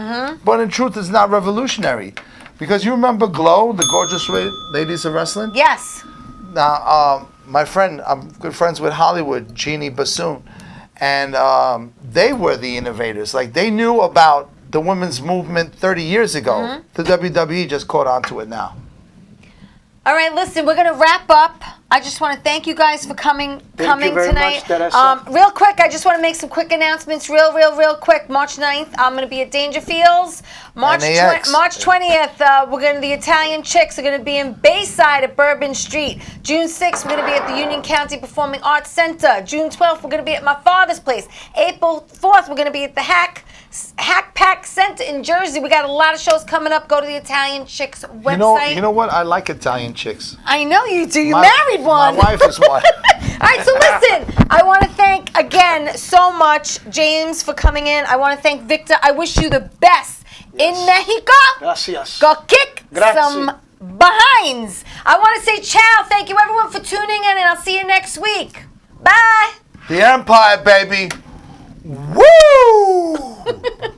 B: But in truth, it's not revolutionary. Because you remember Glow, the gorgeous ladies of wrestling?
A: Yes.
B: Now, my friend, I'm good friends with Hollywood, Jeannie Bassoon, and they were the innovators. Like, they knew about the women's movement 30 years ago. The WWE just caught on to it now.
A: All right, listen, we're going to wrap up. I just want to thank you guys for coming
H: Thank you very
A: tonight.
H: much, Theresa.
A: Real quick, I just want to make some quick announcements. Real quick. March 9th, I'm going to be at Dangerfields. March 20th, we're going to the Italian Chicks are going to be in Bayside at Bourbon Street. June 6th, we're going to be at the Union County Performing Arts Center. June 12th, we're going to be at my father's place. April 4th, we're going to be at the Hack Pack Center in Jersey. We got a lot of shows coming up. Go to the Italian Chicks website.
B: You know what? I like Italian chicks.
A: I know you do. You married needed one.
B: My wife is one.
A: All right, so listen, I want to thank again so much James for coming in. I want to thank Victor. I wish you the best in Mexico.
H: Gracias.
A: Go kick
H: Grazie.
A: some behinds. I want to say ciao. Thank you everyone for tuning in, and I'll see you next week. Bye.
B: The Empire, baby. Woo!